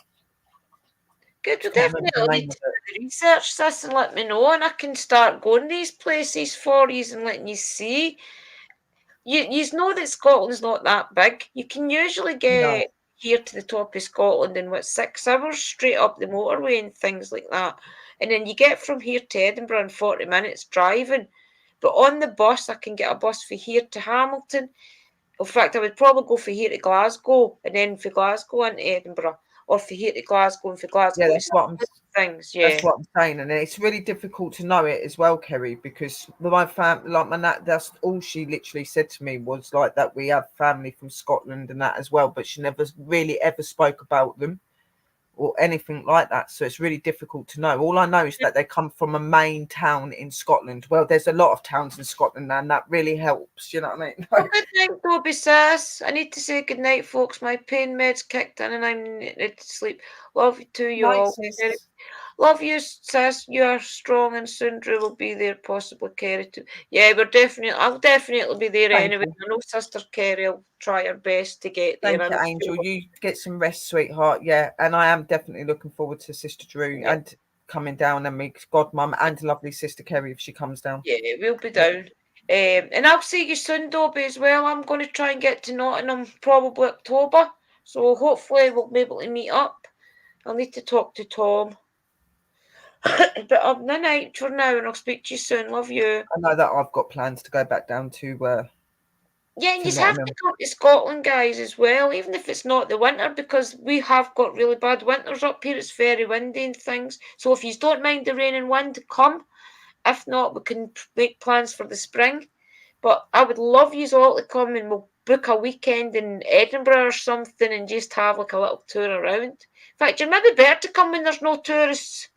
Good, well, definitely need to do the research this and let me know, and I can start going these places for you and letting you see. You know that Scotland's not that big. You can usually get here to the top of Scotland in 6 hours straight up the motorway and things like that. And then you get from here to Edinburgh in 40 minutes driving. But on the bus, I can get a bus for here to Hamilton. In fact, I would probably go for here to Glasgow and then for Glasgow into Edinburgh, or for here to Glasgow and for Glasgow. Yeah, that's what that's what I'm saying, and it's really difficult to know it as well, Kerry, because my family, like my nat, that's all she literally said to me was like that we have family from Scotland and that as well, but she never really ever spoke about them or anything like that. So it's really difficult to know. All I know is that they come from a main town in Scotland. Well, there's a lot of towns in Scotland, and that really helps. You know what I mean? Well, good night, Toby sis. I need to say good night, folks. My pain med's kicked in, and I'm ready to sleep. Love you too, you all. Love you, sis. You are strong, and soon Drew will be there, possibly Kerry too. Yeah, I'll definitely be there anyway. I know Sister Kerry will try her best to get there. Thank you, Angel. You get some rest, sweetheart. Yeah, and I am definitely looking forward to Sister Drew and coming down, and me godmum and lovely Sister Kerry if she comes down. Yeah, we'll be down. And I'll see you soon, Dobby, as well. I'm going to try and get to Nottingham probably October. So hopefully we'll be able to meet up. I'll need to talk to Tom. But I'm the night for now, and I'll speak to you soon. Love you. I know that I've got plans to go back down to. Yeah, and you have to come to Scotland, guys, as well, even if it's not the winter, because we have got really bad winters up here. It's very windy and things. So if you don't mind the rain and wind, come. If not, we can make plans for the spring. But I would love you all to come, and we'll book a weekend in Edinburgh or something and just have like a little tour around. In fact, you're maybe better to come when there's no tourists.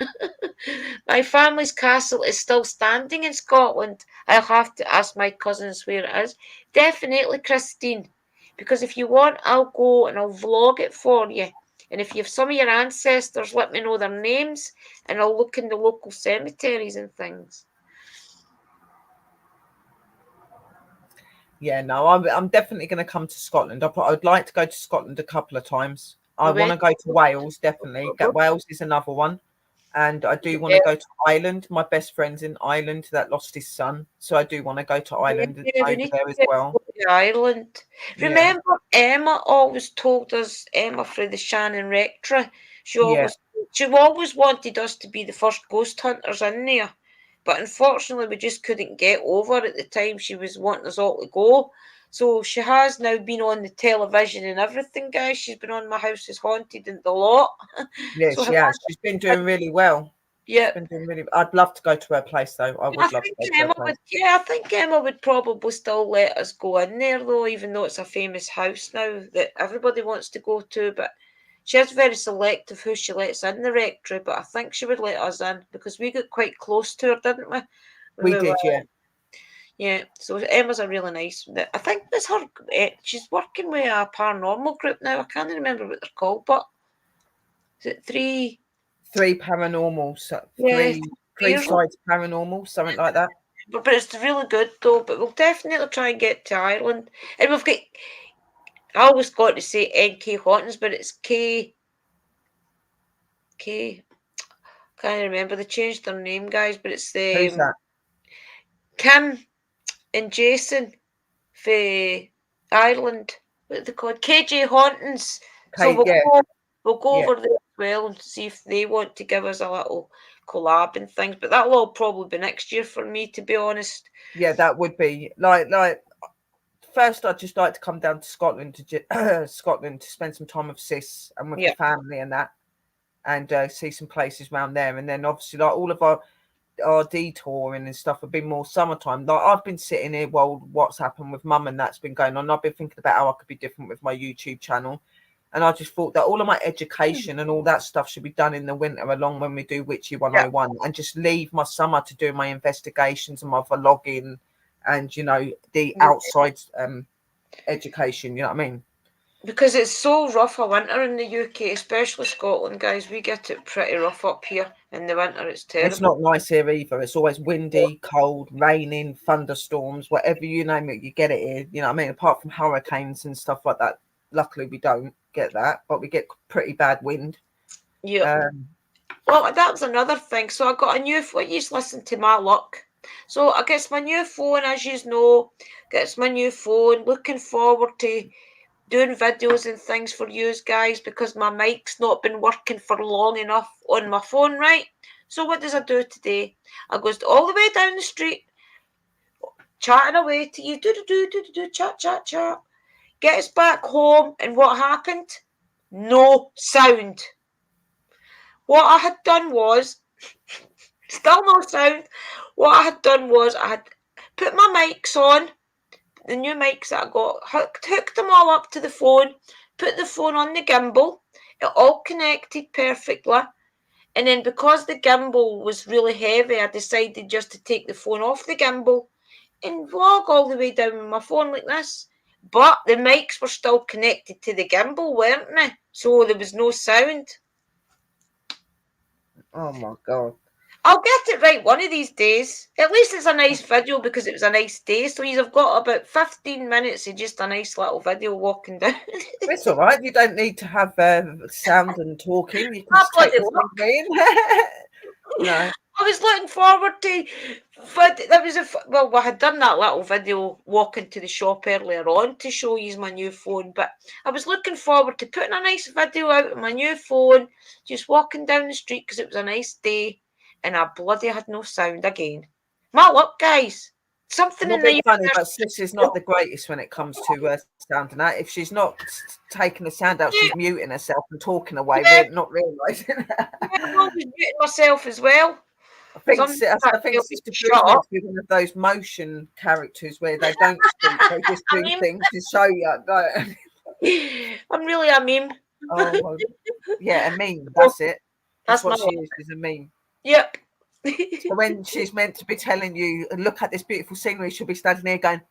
My family's castle is still standing in Scotland. I'll have to ask my cousins where it is. Definitely, Christine, because if you want, I'll go and I'll vlog it for you. And if you have some of your ancestors, let me know their names and I'll look in the local cemeteries and things. Yeah, no, I'm definitely going to come to Scotland. I'd like to go to Scotland a couple of times. I want to go to Wales, definitely. Wales is another one. And I do want to go to Ireland. My best friend's in Ireland that lost his son. So I do want to go to Ireland over there as well. Ireland. Remember, Emma always told us, Emma through the Shannon Rectory, she always wanted us to be the first ghost hunters in there. But unfortunately, we just couldn't get over at the time she was wanting us all to go. So she has now been on the television and everything, guys. She's been on My House is Haunted and the lot. Yeah, so she has. She's been doing really well. Yeah. I'd love to go to her place, though. I would love to go to her place. I think Emma would probably still let us go in there, though, even though it's a famous house now that everybody wants to go to. But she is very selective who she lets in the rectory, but I think she would let us in because we got quite close to her, didn't we? We did, yeah. Yeah, so Emma's a really nice. I think it's her. She's working with a paranormal group now. I can't remember what they're called, but is it three paranormal, three sides paranormal, something like that. But it's really good though. But we'll definitely try and get to Ireland, and we've got. I always got to say NK Hauntings, but it's K. Can't remember. They changed their name, guys, but it's Who's that? Kim and Jason for Ireland. What are they called? KJ Hauntings. So we'll go over there as well and see if they want to give us a little collab and things. But that will all probably be next year for me, to be honest. Yeah, that would be like. First, I'd just like to come down to Scotland to spend some time with Sis and with the family and that, and see some places around there. And then obviously, like all of our detouring and stuff have been more summertime. Like I've been sitting here while what's happened with Mum and that's been going on. I've been thinking about how I could be different with my YouTube channel, and I just thought that all of my education and all that stuff should be done in the winter, along when we do Witchy 101, and just leave my summer to do my investigations and my vlogging. And the outside education, you know what I mean? Because it's so rough a winter in the UK, especially Scotland, guys. We get it pretty rough up here in the winter. It's terrible. It's not nice here either. It's always windy, cold, raining, thunderstorms, whatever you name it, you get it here. You know what I mean? Apart from hurricanes and stuff like that. Luckily, we don't get that, but we get pretty bad wind. Yeah. Well, that was another thing. So I got a new. What you listen to my luck. So I guess my new phone, as you know, gets my new phone. Looking forward to doing videos and things for you guys because my mic's not been working for long enough on my phone, right? So what does I do today? I goes all the way down the street, chatting away to you, chat. Get us back home, and what happened? No sound. What I had done was, still no sound. What I had done was I had put my mics on, the new mics that I got, hooked them all up to the phone, put the phone on the gimbal, it all connected perfectly. And then because the gimbal was really heavy, I decided just to take the phone off the gimbal and vlog all the way down with my phone like this. But the mics were still connected to the gimbal, weren't they? So there was no sound. Oh my God. I'll get it right one of these days. At least it's a nice video because it was a nice day. So you've got about 15 minutes of just a nice little video walking down. It's all right. You don't need to have sound and talking. You can just take the screen. No. I was looking forward to, but I had done that little video walking to the shop earlier on to show you my new phone, but I was looking forward to putting a nice video out of my new phone, just walking down the street because it was a nice day, and I bloody had no sound again. My luck, guys. Something in the funny, but Sis is not the greatest when it comes to sound and that. If she's not taking the sound out, she's muting herself and talking away, not realising. I'm always muting myself as well. I think Sister Bruce meant to be one of those motion characters where they don't speak, they just do things to show you. I'm really a meme. Oh, well, yeah, a meme. That's it. That's what she is. She's a meme. Yep. So when she's meant to be telling you, look at this beautiful scenery, she'll be standing there going,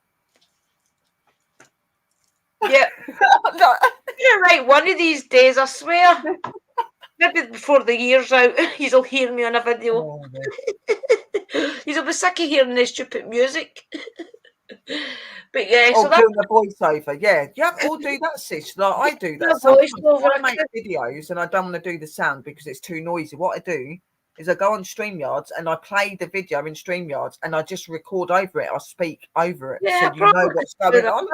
yeah. You're right. One of these days, I swear. Maybe before the year's out, you'll hear me on a video. Oh, you'll be sick of hearing this stupid music. But yeah, so doing the voiceover, yeah, you have all do that, sis. Like I do that. Sometimes I make videos and I don't want to do the sound because it's too noisy. What I do is I go on StreamYards and I play the video in StreamYards and I just record over it. I speak over it, so you know what's going on.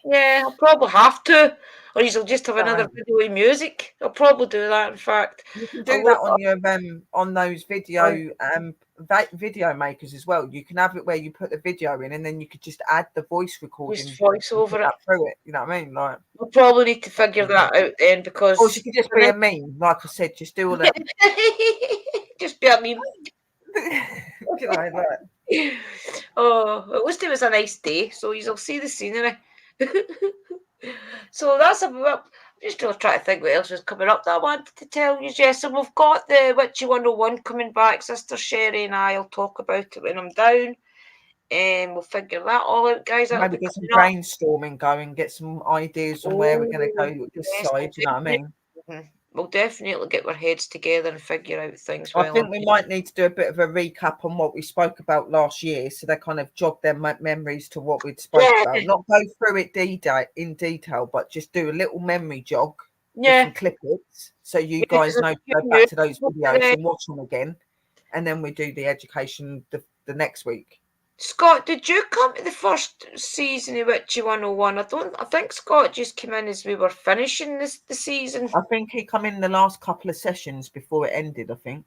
Yeah, I'll probably have to, or you'll just have another video with music. I'll probably do that. In fact, you can do that on your on those video makers as well. You can have it where you put the video in, and then you could just add the voice recording, voice over it through it. You know what I mean? Like, we'll probably need to figure that out then, because or you could just be a meme, like I said. Just do all that. Just be a meme. Oh, at least it was a nice day, so you'll see the scenery. So that's about. I'm just trying to think what else was coming up that I wanted to tell you, Jess. And we've got the Witchy 101 coming back. Sister Sherry and I'll talk about it when I'm down. And we'll figure that all out, guys. Maybe get some brainstorming going, get some ideas on where we're going to go this side. You know what I mean? Mm-hmm. We'll definitely get our heads together and figure out things. I think we might need to do a bit of a recap on what we spoke about last year, so they kind of jog their memories to what we'd spoke about. Not go through it in detail, but just do a little memory jog. Yeah, clip it so you guys know to go back to those videos and watch them again, and then we do the education the next week. Scott, did you come to the first season of Witchy 101? I think Scott just came in as we were finishing the season. I think he come in the last couple of sessions before it ended, I think.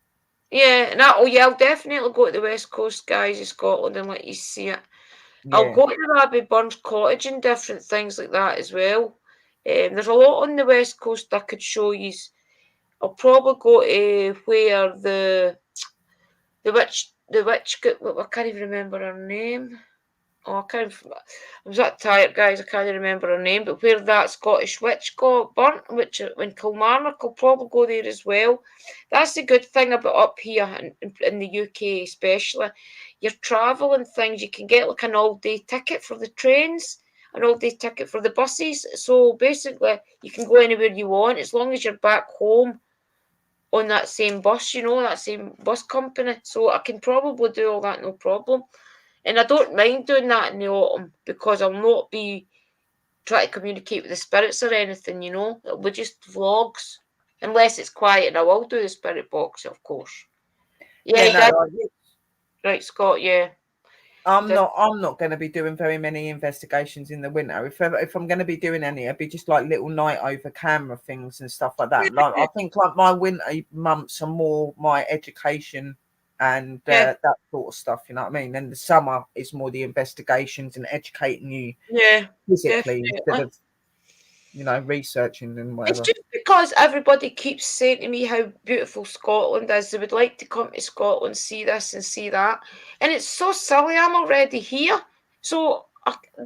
Yeah, and I'll definitely go to the West Coast, guys, of Scotland and let you see it. Yeah. I'll go to Abbey Burns Cottage and different things like that as well. There's a lot on the West Coast I could show you. I'll probably go to where the witch, I can't even remember her name. Oh, I was that tired, guys. I can't remember her name, but where that Scottish witch got burnt, which when Kilmarnock, I'll probably go there as well. That's the good thing about up here in the UK, especially. Your travel and things, you can get like an all-day ticket for the trains, an all-day ticket for the buses. So basically, you can go anywhere you want as long as you're back home on that same bus, that same bus company. So I can probably do all that, no problem. And I don't mind doing that in the autumn because I'll not be trying to communicate with the spirits or anything, It'll be just vlogs. Unless it's quiet, and I will do the spirit box, of course. Yeah, right, Scott, yeah. I'm not going to be doing very many investigations in the winter. If I'm going to be doing any, it'd be just like little night over camera things and stuff like that. Like I think like my winter months are more my education and that sort of stuff. You know what I mean? And the summer is more the investigations and educating you physically instead of researching and whatever. It's just because everybody keeps saying to me how beautiful Scotland is. They would like to come to Scotland, see this and see that. And it's so silly. I'm already here. So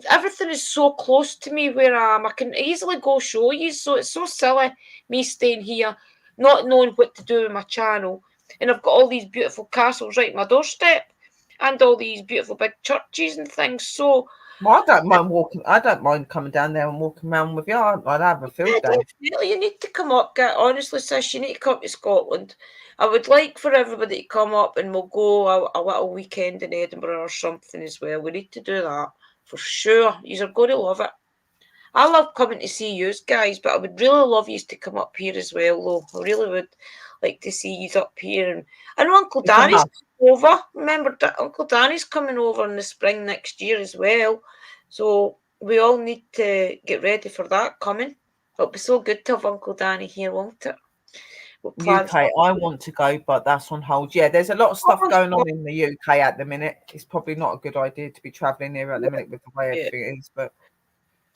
everything is so close to me where I am. I can easily go show you. So it's so silly me staying here, not knowing what to do with my channel. And I've got all these beautiful castles right at my doorstep and all these beautiful big churches and things. So I don't mind walking. I don't mind coming down there and walking around with you. I'd have a field day. Definitely, you need to come up. Honestly, sis, you need to come to Scotland. I would like for everybody to come up and we'll go a little weekend in Edinburgh or something as well. We need to do that for sure. You're going to love it. I love coming to see you guys, but I would really love you to come up here as well, though. I really would like to see you up here. And I know Uncle Danny's coming over. Remember, Uncle Danny's coming over in the spring next year as well. So we all need to get ready for that coming. It'll be so good to have Uncle Danny here, won't it? UK, I want to go, but that's on hold. Yeah, there's a lot of stuff going on in the UK at the minute. It's probably not a good idea to be travelling here at the minute with the way everything is, but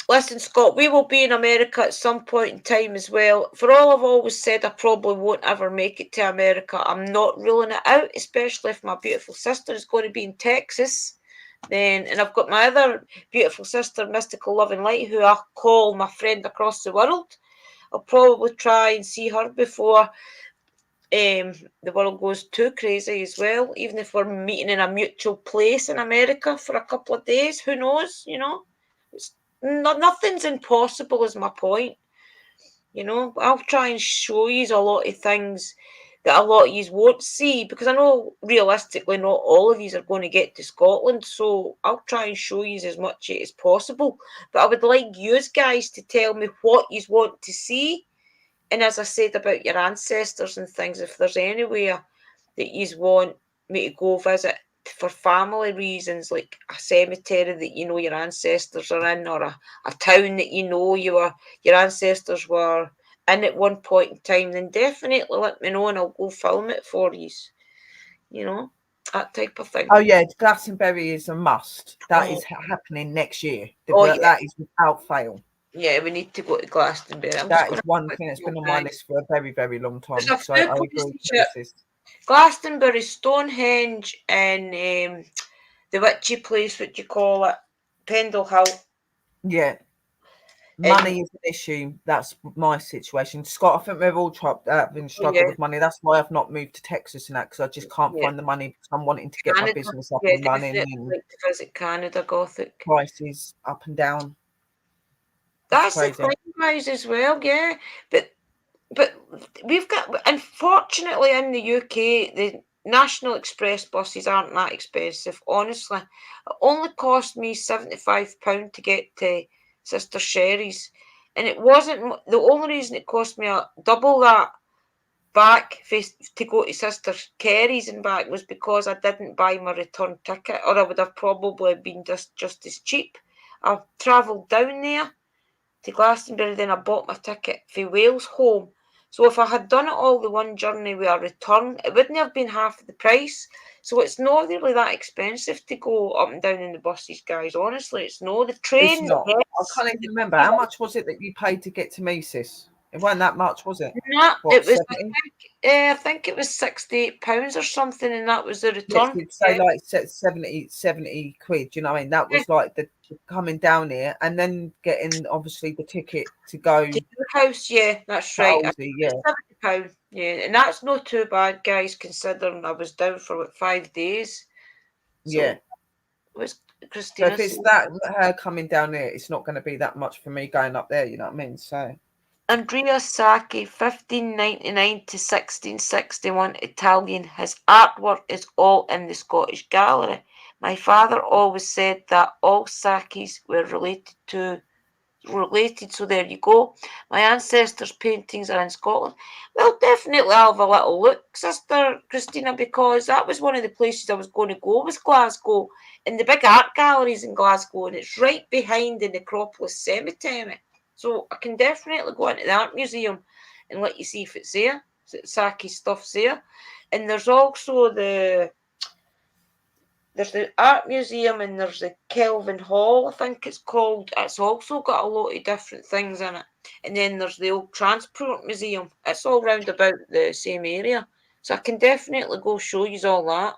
Listen, Scott, we will be in America at some point in time as well. For all I've always said, I probably won't ever make it to America. I'm not ruling it out, especially if my beautiful sister is going to be in Texas. And I've got my other beautiful sister, Mystical Love and Light, who I call my friend across the world. I'll probably try and see her before the world goes too crazy as well. Even if we're meeting in a mutual place in America for a couple of days, who knows? It's nothing's impossible. Is my point. I'll try and show you a lot of things that a lot of you won't see, because I know realistically not all of you are going to get to Scotland, so I'll try and show you as much as possible. But I would like you guys to tell me what you want to see. And as I said about your ancestors and things, if there's anywhere that you want me to go visit for family reasons, like a cemetery that you know your ancestors are in, or a town that you know your ancestors were in at one point in time, then definitely let me know and I'll go film it for you. That type of thing. Oh yeah, Glastonbury is a must. That is happening next year. That is without fail. Yeah, we need to go to Glastonbury. That is one thing that's been on my list for a very, very long time. So I agree with this. Glastonbury, Stonehenge, and the witchy place, what do you call it? Pendle Hill. Yeah. Money is an issue. That's my situation. Scott, I think we've all been struggling with money. That's why I've not moved to Texas and that, because I just can't find the money, because I'm wanting to get my business up and running. And like to visit Canada, Gothic. Prices up and down. That's the thing, guys, as well, yeah. But we've got, unfortunately, in the UK, the National Express buses aren't that expensive. Honestly, it only cost me £75 to get to Sister Sherry's, and it wasn't the only reason it cost me double that back to go to Sister Kerry's and back was because I didn't buy my return ticket, or I would have probably been just as cheap. I travelled down there to Glastonbury, then I bought my ticket for Wales home. So if I had done it all the one journey with a return, it wouldn't have been half the price. So it's not really that expensive to go up and down in the buses, guys. Honestly, it's not. The train. It's not. I can't even remember. How much was it that you paid to get to Mises? It wasn't that much, was it? No, it was. I think it was £68 or something, and that was the return. You'd say like 70 quid. Do you know what I mean? That was like the coming down here and then getting obviously the ticket to go to the house. Yeah, that's right. Yeah, £70. Yeah, and that's not too bad, guys, considering I was down for about 5 days. So yeah. It was Christina. So if it's that her coming down here, it's not going to be that much for me going up there. You know what I mean? So. Andrea Sacchi, 1599 to 1661, Italian. His artwork is all in the Scottish Gallery. My father always said that all Sacchis were related, so there you go. My ancestors' paintings are in Scotland. Well, definitely I'll have a little look, Sister Christina, because that was one of the places I was going to go, was Glasgow, and the big art galleries in Glasgow, and it's right behind the Necropolis Cemetery. So I can definitely go into the art museum and let you see if it's there. Sacchi stuff's there. And there's also the art museum, and there's the Kelvin Hall, I think it's called. It's also got a lot of different things in it. And then there's the old Transport Museum. It's all round about the same area. So I can definitely go show you all that.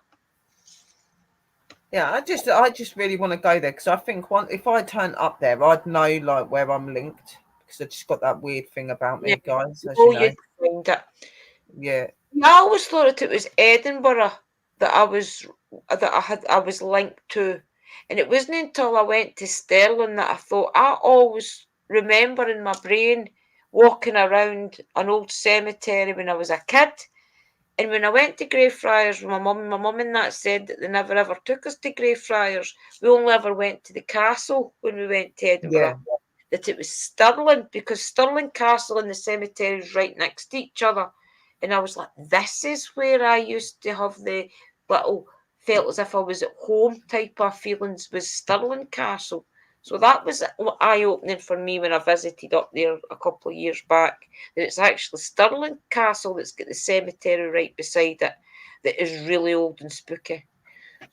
Yeah, I just really want to go there, because I think if I turn up there, I'd know like where I'm linked, because I just got that weird thing about me, guys. As you know. Find it. Yeah. I always thought it was Edinburgh that I was linked to, and it wasn't until I went to Stirling that I thought. I always remember in my brain walking around an old cemetery when I was a kid. And when I went to Greyfriars with my mum and that said that they never ever took us to Greyfriars. We only ever went to the castle when we went to Edinburgh. Yeah. That it was Stirling, because Stirling Castle and the cemetery is right next to each other. And I was like, this is where I used to have the little, felt as if I was at home type of feelings, was Stirling Castle. So that was eye-opening for me when I visited up there a couple of years back, that it's actually Stirling Castle that's got the cemetery right beside it that is really old and spooky.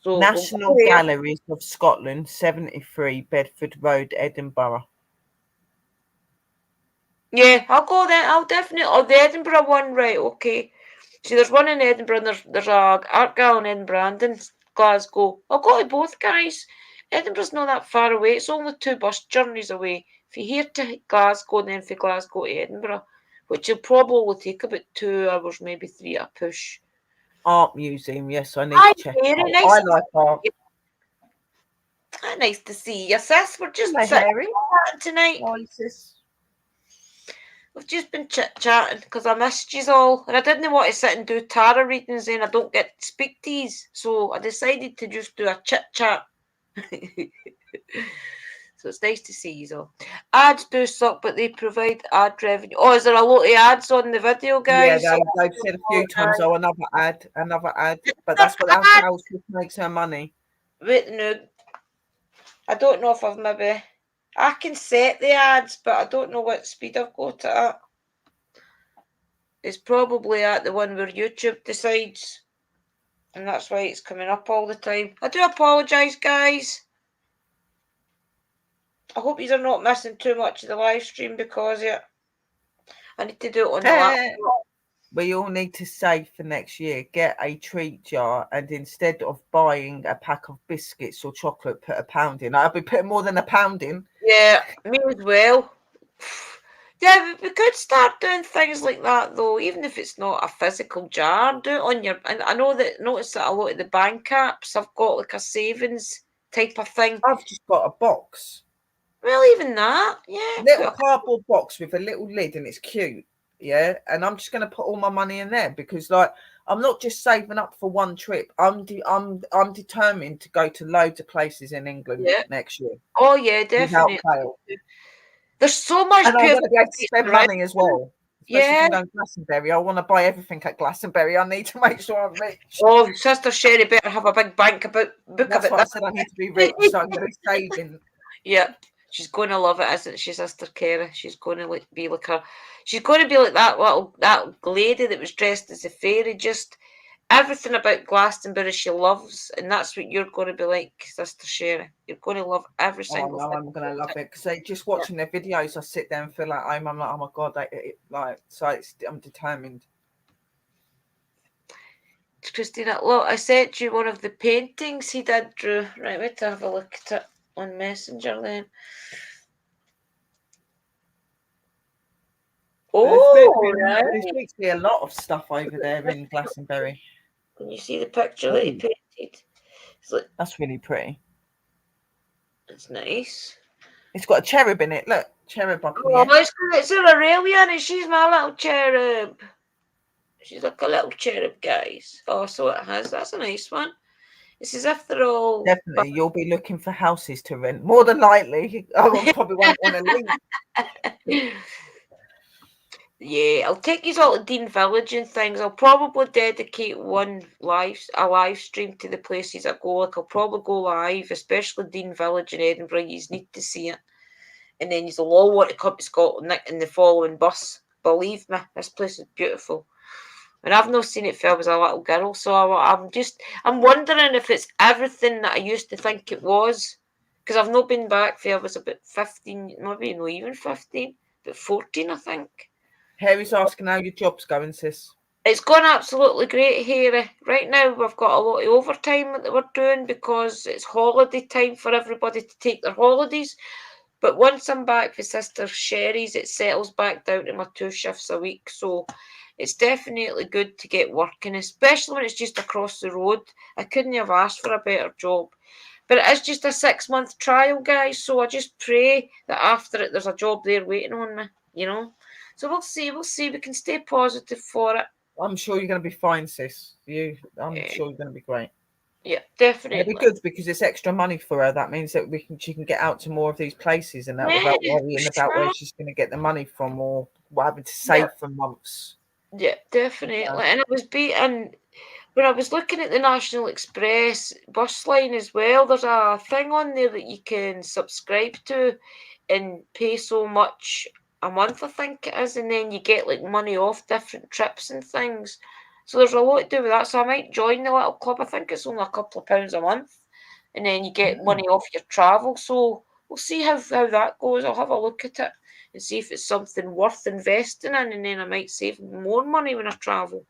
So National Galleries of Scotland, 73 Bedford Road, Edinburgh. Yeah, I'll go then. I'll definitely. Oh, the Edinburgh one, right? Okay. See, there's one in Edinburgh. And there's a art gallery in Edinburgh and in Glasgow. I'll go to both, guys. Edinburgh's not that far away. It's only 2 bus journeys away. If you're here to Glasgow, and then from Glasgow to Edinburgh, which will probably take about 2 hours, maybe 3 at a push. Art museum, yes, I need to check it out. Nice. I like art. Nice to see you, sis. We're just Harry tonight. Hi, sis. We've just been chit-chatting because I missed you all. And I didn't want to sit and do tarot readings and I don't get to speak to you. So I decided to just do a chit-chat. So it's nice to see you all. Ads do suck, but they provide ad revenue. Oh, is there a lot of ads on the video, guys? Yeah, they've said a few times, oh, another ad. But that's how she makes her money. Wait, no. I don't know if I've maybe... I can set the ads, but I don't know what speed I've got it at. It's probably at the one where YouTube decides. And that's why it's coming up all the time. I do apologise, guys. I hope you're not missing too much of the live stream because I need to do it on the laptop. We all need to save for next year. Get a treat jar, and instead of buying a pack of biscuits or chocolate, put £1 in. I'll be putting more than £1 in. Yeah, me as well. Yeah, we could start doing things like that though, even if it's not a physical jar. Do it on your. And I notice that a lot of the bank apps have got like a savings type of thing. I've just got a box. Well, even that, yeah. Little cardboard box with a little lid, and it's cute. Yeah, and I'm just going to put all my money in there because, like, I'm not just saving up for one trip. I'm determined to go to loads of places in England next year. Oh yeah, definitely. There's so much. And I want to be able to spend money as well. Especially if I'm going to Glastonbury. I want to buy everything at Glastonbury. I need to make sure I'm rich. Oh, Sister Sherry better have a big book about it. I said I need to be rich, so I'm going to be saving. Yeah. She's going to love it, isn't she, Sister Kara? She's going to be like her. She's going to be like that lady that was dressed as a fairy. Just everything about Glastonbury she loves, and that's what you're going to be like, Sister Sherry. You're going to love every single thing. I'm going to love it because just watching their videos, I sit there and feel like I'm like, oh my god, I'm determined. Christina, look, I sent you one of the paintings he did, Drew. Right, wait to have a look at it on Messenger then. Oh, there's actually a lot of stuff over there in Glastonbury. Can you see the picture that he painted? That's really pretty. It's nice. It's got a cherub in it. Look, cherub up here. Oh, it's an Aurelia, and she's my little cherub. She's like a little cherub, guys. Oh, so it has. That's a nice one. It's as if they're all... Definitely, you'll be looking for houses to rent. More than likely. I probably won't want to leave. Yeah, I'll take you all to Dean Village and things. I'll probably dedicate a live stream to the places I go. Like, I'll probably go live, especially Dean Village in Edinburgh. You need to see it. And then you'll all want to come to Scotland in the following bus. Believe me, this place is beautiful. And I've not seen it since I was a little girl, so I'm wondering if it's everything that I used to think it was. Because I've not been back since I was about 15, maybe not even 15, but 14, I think. Harry's asking how your job's going, sis. It's gone absolutely great, Harry. Right now, we've got a lot of overtime that we're doing because it's holiday time for everybody to take their holidays. But once I'm back for Sister Sherry's, it settles back down to my 2 shifts a week. So it's definitely good to get working, especially when it's just across the road. I couldn't have asked for a better job. But it is just a 6-month trial, guys. So I just pray that after it, there's a job there waiting on me, you know. So we'll see. We can stay positive for it. I'm sure you're going to be fine, sis. I'm sure you're going to be great. Yeah, definitely. It'll be good because it's extra money for her. That means that she can get out to more of these places and that without worrying about where she's going to get the money from or having to save for months. Yeah, definitely. And I was beaten when I was looking at the National Express bus line as well. There's a thing on there that you can subscribe to and pay so much a month, I think it is, and then you get like money off different trips and things. So there's a lot to do with that. So I might join the little club. I think it's only a couple of pounds a month, and then you get money off your travel. So we'll see how that goes. I'll have a look at it and see if it's something worth investing in, and then I might save more money when I travel.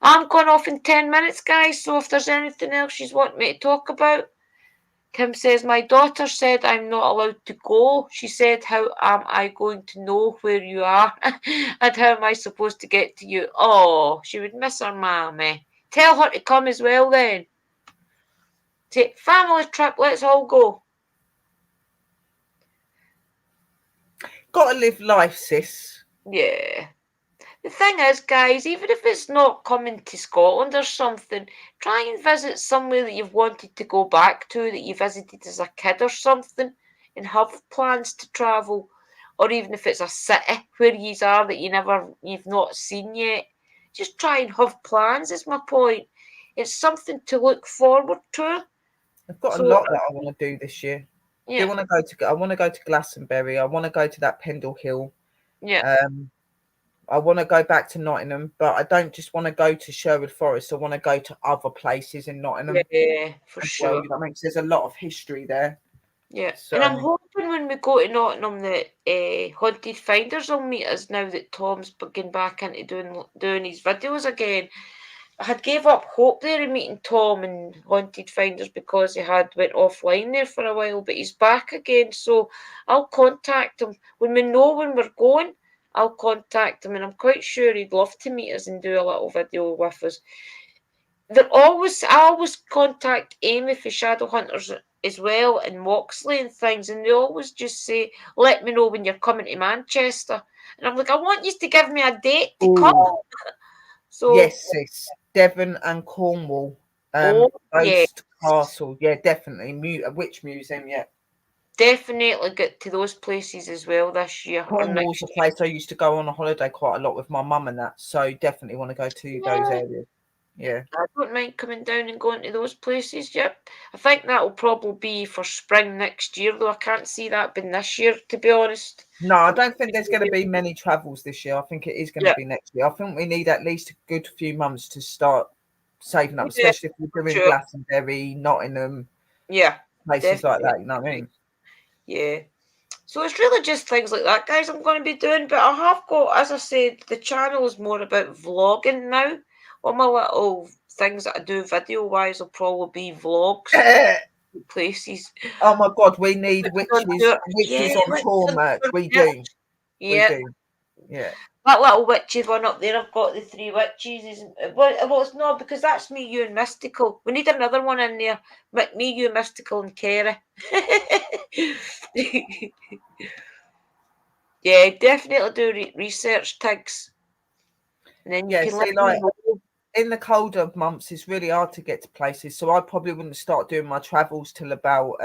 I'm going off in 10 minutes, guys, so if there's anything else you want me to talk about. Kim says, my daughter said I'm not allowed to go. She said, how am I going to know where you are? And how am I supposed to get to you? Oh, she would miss her mammy. Tell her to come as well then. Say, family trip, let's all go. Gotta live life, sis. Yeah. The thing is, guys, even if it's not coming to Scotland or something, try and visit somewhere that you've wanted to go back to, that you visited as a kid or something, and have plans to travel. Or even if it's a city where you are that you've not seen yet. Just try and have plans, is my point. It's something to look forward to. I've got a lot that I want to do this year. Yeah. I want to go to Glastonbury. I want to go to that Pendle Hill. Yeah. I want to go back to Nottingham, but I don't just want to go to Sherwood Forest. I want to go to other places in Nottingham. Yeah, for sure. Well, you know what I mean? There's a lot of history there. Yeah, so, and I'm hoping when we go to Nottingham that Haunted Finders will meet us now that Tom's getting back into doing his videos again. I had gave up hope there of meeting Tom and Haunted Finders because he had went offline there for a while, but he's back again, so I'll contact him. When we know when we're going, I'll contact him, and I'm quite sure he'd love to meet us and do a little video with us. I always contact Amy for Shadowhunters as well, and Moxley and things, and they always just say, let me know when you're coming to Manchester. And I'm like, I want you to give me a date to come. So yes, sis. Devon and Cornwall. Ghost Castle. Yeah, definitely. Witch Museum, yeah. Definitely get to those places as well this year. Cornwall's a place I used to go on a holiday quite a lot with my mum and that, so definitely want to go to those areas. Yeah. I don't mind coming down and going to those places, yep. I think that will probably be for spring next year, though I can't see that being this year, to be honest. No, I don't think there's going to be many travels this year. I think it is going to be next year. I think we need at least a good few months to start saving up, especially if we're doing Glastonbury, Nottingham, places like that, you know what I mean? Yeah. So it's really just things like that, guys, I'm going to be doing. But I have got, as I said, the channel is more about vlogging now. All my little things that I do video-wise will probably be vlogs. Places. Oh my God, we need witches on tour merch. We do. Yeah. We do. Yeah. That little witches one up there, I've got the 3 witches. Well, it's not, because that's me, you, and Mystical. We need another one in there. Me, you, Mystical, and Kerry. Yeah, definitely do research tags. And then you can in the colder months, it's really hard to get to places. So I probably wouldn't start doing my travels till about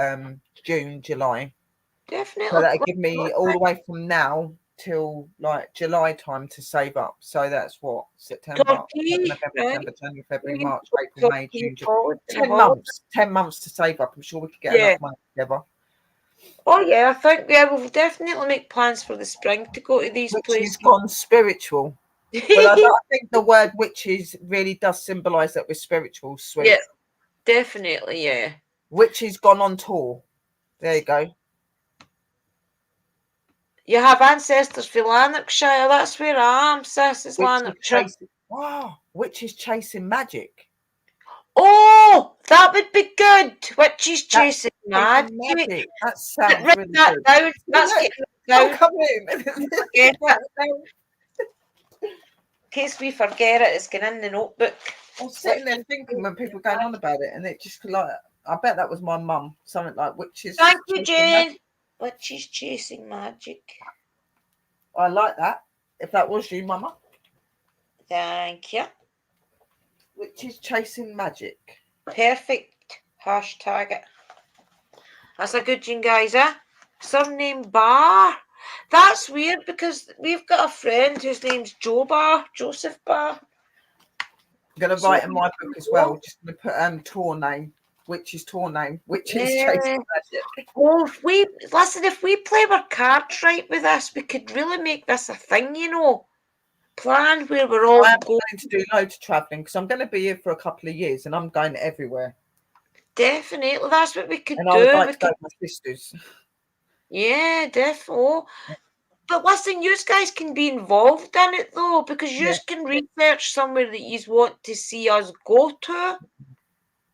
June, July. Definitely. So that'll give me all the way from now till like July time to save up. So that's what, September, November, December, January, February, March, April, May, June, July. 10 months to save up. I'm sure we could get enough money together. Oh yeah, I think we'll definitely make plans for the spring to go to these places. It's gone spiritual. Well, I think the word witches really does symbolise that we're spiritual, sweet. Yeah, definitely, yeah. Witches gone on tour. There you go. You have ancestors for Lanarkshire. That's where I am, sis. It's Lanarkshire. Wow, witches chasing magic. Oh, that would be good. Witches chasing magic. That sounds really good. Down. That's getting down. Come in. Get that down. In case we forget it, it's going in the notebook. I was sitting there thinking when people were going on about it, and it just like, I bet that was my mum. Something like witches. Thank you, Jane. Witches chasing magic. I like that. If that was you, Mama. Thank you. Witches chasing magic. Perfect. Hashtag it. That's a good one, guys, eh? Surname Barr. That's weird because we've got a friend whose name's Joe Barr, Joseph Barr. I'm going to write in my book as well. Just going to put tour name. Witch's tour name. Witches chasing magic. Oh, if we play our cards right with this, we could really make this a thing, you know. Plan where we're all going to do loads of travelling because I'm going to be here for a couple of years and I'm going everywhere. Definitely, that's what we could And do. I would like We to go could, with my sisters. yeah, definitely. But listen, you guys can be involved in it though, because you Yeah. can research somewhere that you want to see us go to.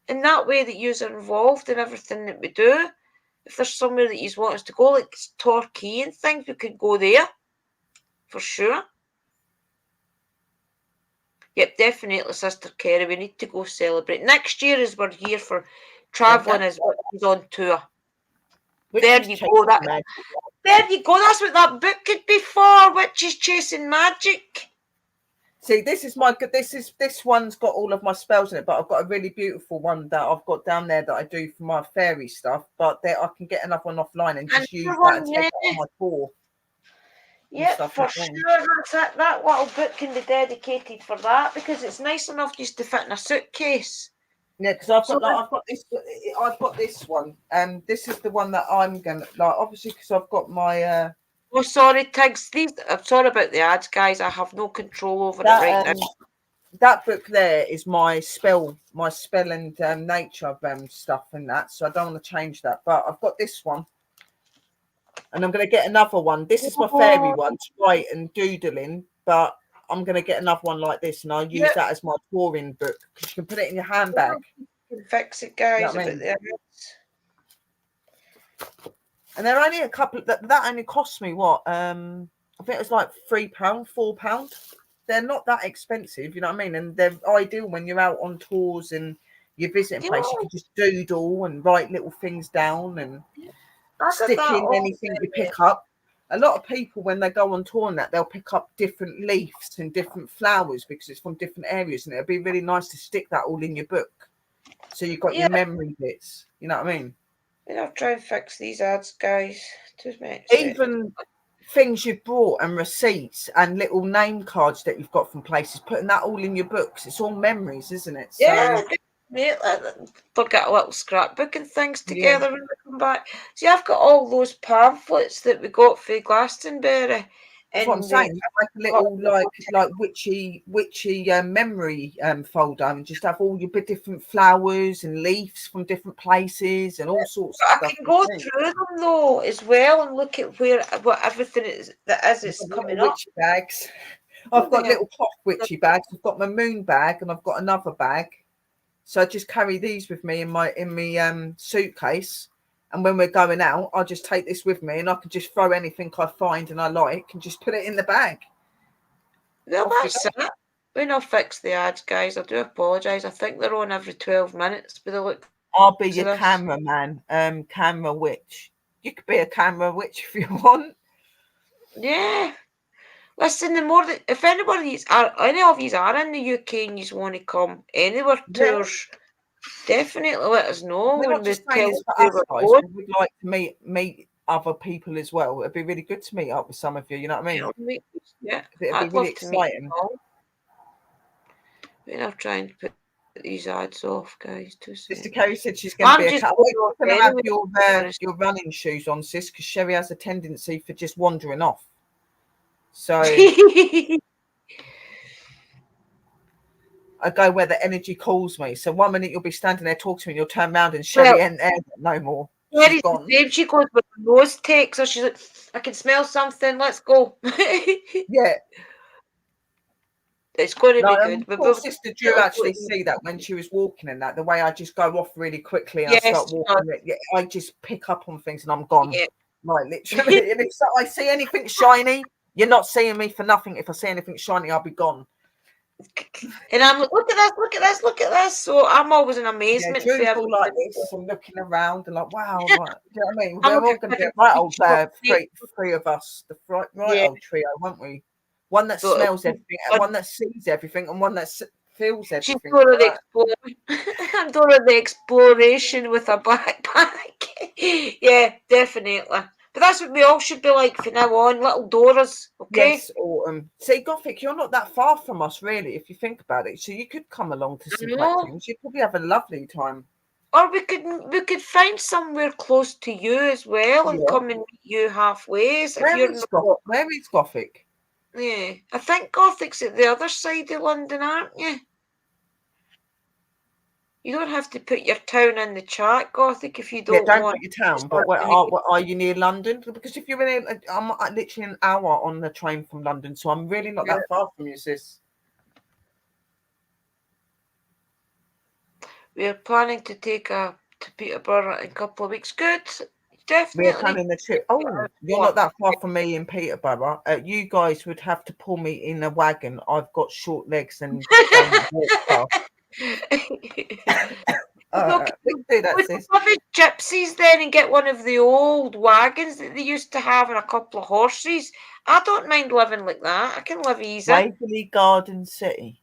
In that way that you are involved in everything that we do. If there's somewhere that you want us to go, like Torquay and things, we could go there. For sure. Yep, definitely, Sister Kerry. We need to go celebrate. Next year as we're here for travelling as Witches on tour. There you go. There you go. That's what that book could be for. Witches Chasing Magic. See, this one's got all of my spells in it, but I've got a really beautiful one that I've got down there that I do for my fairy stuff. But there, I can get another one offline and just use that and take it on my tour. Yeah, for sure. That little book can be dedicated for that because it's nice enough just to fit in a suitcase. Yeah, because I've got this one, and this is the one that I'm gonna like. Obviously, because I've got my. Oh, sorry, Tiggs. I'm sorry about the ads, guys. I have no control over it right now. That book there is my spell and nature stuff and that. So I don't want to change that. But I've got this one, and I'm going to get another one. This is my fairy one, write and doodling. But I'm going to get another one like this, and I'll use that as my touring book because you can put it in your handbag. You can fix it, guys. You know what I mean? And they're only a couple. That only cost me what? I think it was like £3, £4. They're not that expensive, you know what I mean? And they're ideal when you're out on tours and you're visiting places. You can just doodle and write little things down and stick in anything you pick up. A lot of people, when they go on tour and that, they'll pick up different leaves and different flowers because it's from different areas. And it'd be really nice to stick that all in your book. So you've got your memory bits, you know what I mean? I'll try and fix these ads, guys. Even things you've brought and receipts and little name cards that you've got from places, putting that all in your books. It's all memories, isn't it? Yeah, they'll get a little scrapbook and things together when we come back. See, I've got all those pamphlets that we got for Glastonbury. That's what I'm saying. You have like a little like witchy memory folder and just have all your different flowers and leaves from different places and all sorts of stuff. I can go through them though as well and look at what everything is coming up. Witchy bags. I've got little cloth witchy bags. I've got my moon bag and I've got another bag. So I just carry these with me in my suitcase. And when we're going out, I'll just take this with me and I can just throw anything I find and I like and just put it in the bag. Well, that's it. When I fix the ads, guys, I do apologise. I think they're on every 12 minutes, but they look. I'll be your cameraman, camera witch. You could be a camera witch if you want. Yeah. Listen, if any of you are in the UK and you want to come anywhere tours, definitely let us know. We're not just saying this for us, guys. We'd like to meet other people as well. It'd be really good to meet up with some of you. You know what I mean? Yeah, it'd be really exciting. I'll try and put these ads off, guys. Sister Kerry said she's going to be a cat. You're going to have your running shoes on, sis, because Sherry has a tendency for just wandering off. So I go where the energy calls me. So 1 minute you'll be standing there talking to me and you'll turn around and Sherry ain't there no more. She goes with the nose take, so she's like, I can smell something, let's go. Yeah. It's going to be good. But Sister Drew actually see that when she was walking and that, the way I just go off really quickly and I start walking, I just pick up on things and I'm gone. Yeah. Like literally. And if I see anything shiny, you're not seeing me for nothing. If I see anything shiny, I'll be gone. And I'm like, look at this. So I'm always in amazement. Yeah, Drew's all like this and looking around and like, wow. Like, do you know what I mean? We're all going to be right old three of us, the right old trio, won't we? One that smells everything, one that sees everything, and one that feels everything. She's Dora the Explorer. I'm Dora the Exploration with a backpack. Yeah, definitely. But that's what we all should be like from now on, little Doras, okay? Yes, Autumn. See, Gothic, you're not that far from us, really, if you think about it. So you could come along to some things. You'd probably have a lovely time. Or we could find somewhere close to you as well and come and meet you halfway. Where is Gothic? Yeah, I think Gothic's at the other side of London, aren't you? You don't have to put your town in the chat, Gothic, if you don't don't want. put your town, but what are you near London? Because if you're in, I'm literally an hour on the train from London, so I'm really not that far from you, sis. We're planning to take to Peterborough in a couple of weeks. Good, definitely. We're planning the trip. Oh, you're not that far from me in Peterborough. You guys would have to pull me in a wagon. I've got short legs and don't walk fast. We can do that, sis. Have gypsies then and get one of the old wagons that they used to have and a couple of horses. I don't mind living like that. I can live easy. Waverley Garden City.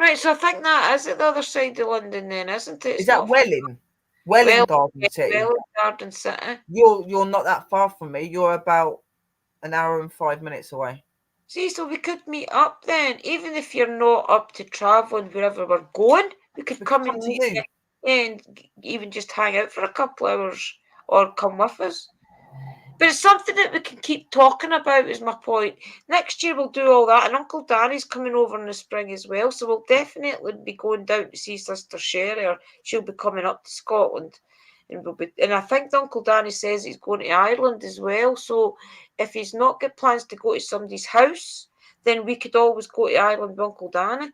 Right, so I think that is at the other side of London then, isn't it? Is that Welling? Welling Garden City. Welling Garden City. You're not that far from me. You're about an hour and 5 minutes away. See, so we could meet up then. Even if you're not up to travelling wherever we're going, we could come and meet and even just hang out for a couple hours or come with us. But it's something that we can keep talking about, is my point. Next year we'll do all that, and Uncle Danny's coming over in the spring as well, so we'll definitely be going down to see Sister Sherry, or she'll be coming up to Scotland. And I think Uncle Danny says he's going to Ireland as well, so if he's not got plans to go to somebody's house, then we could always go to Ireland with Uncle Danny.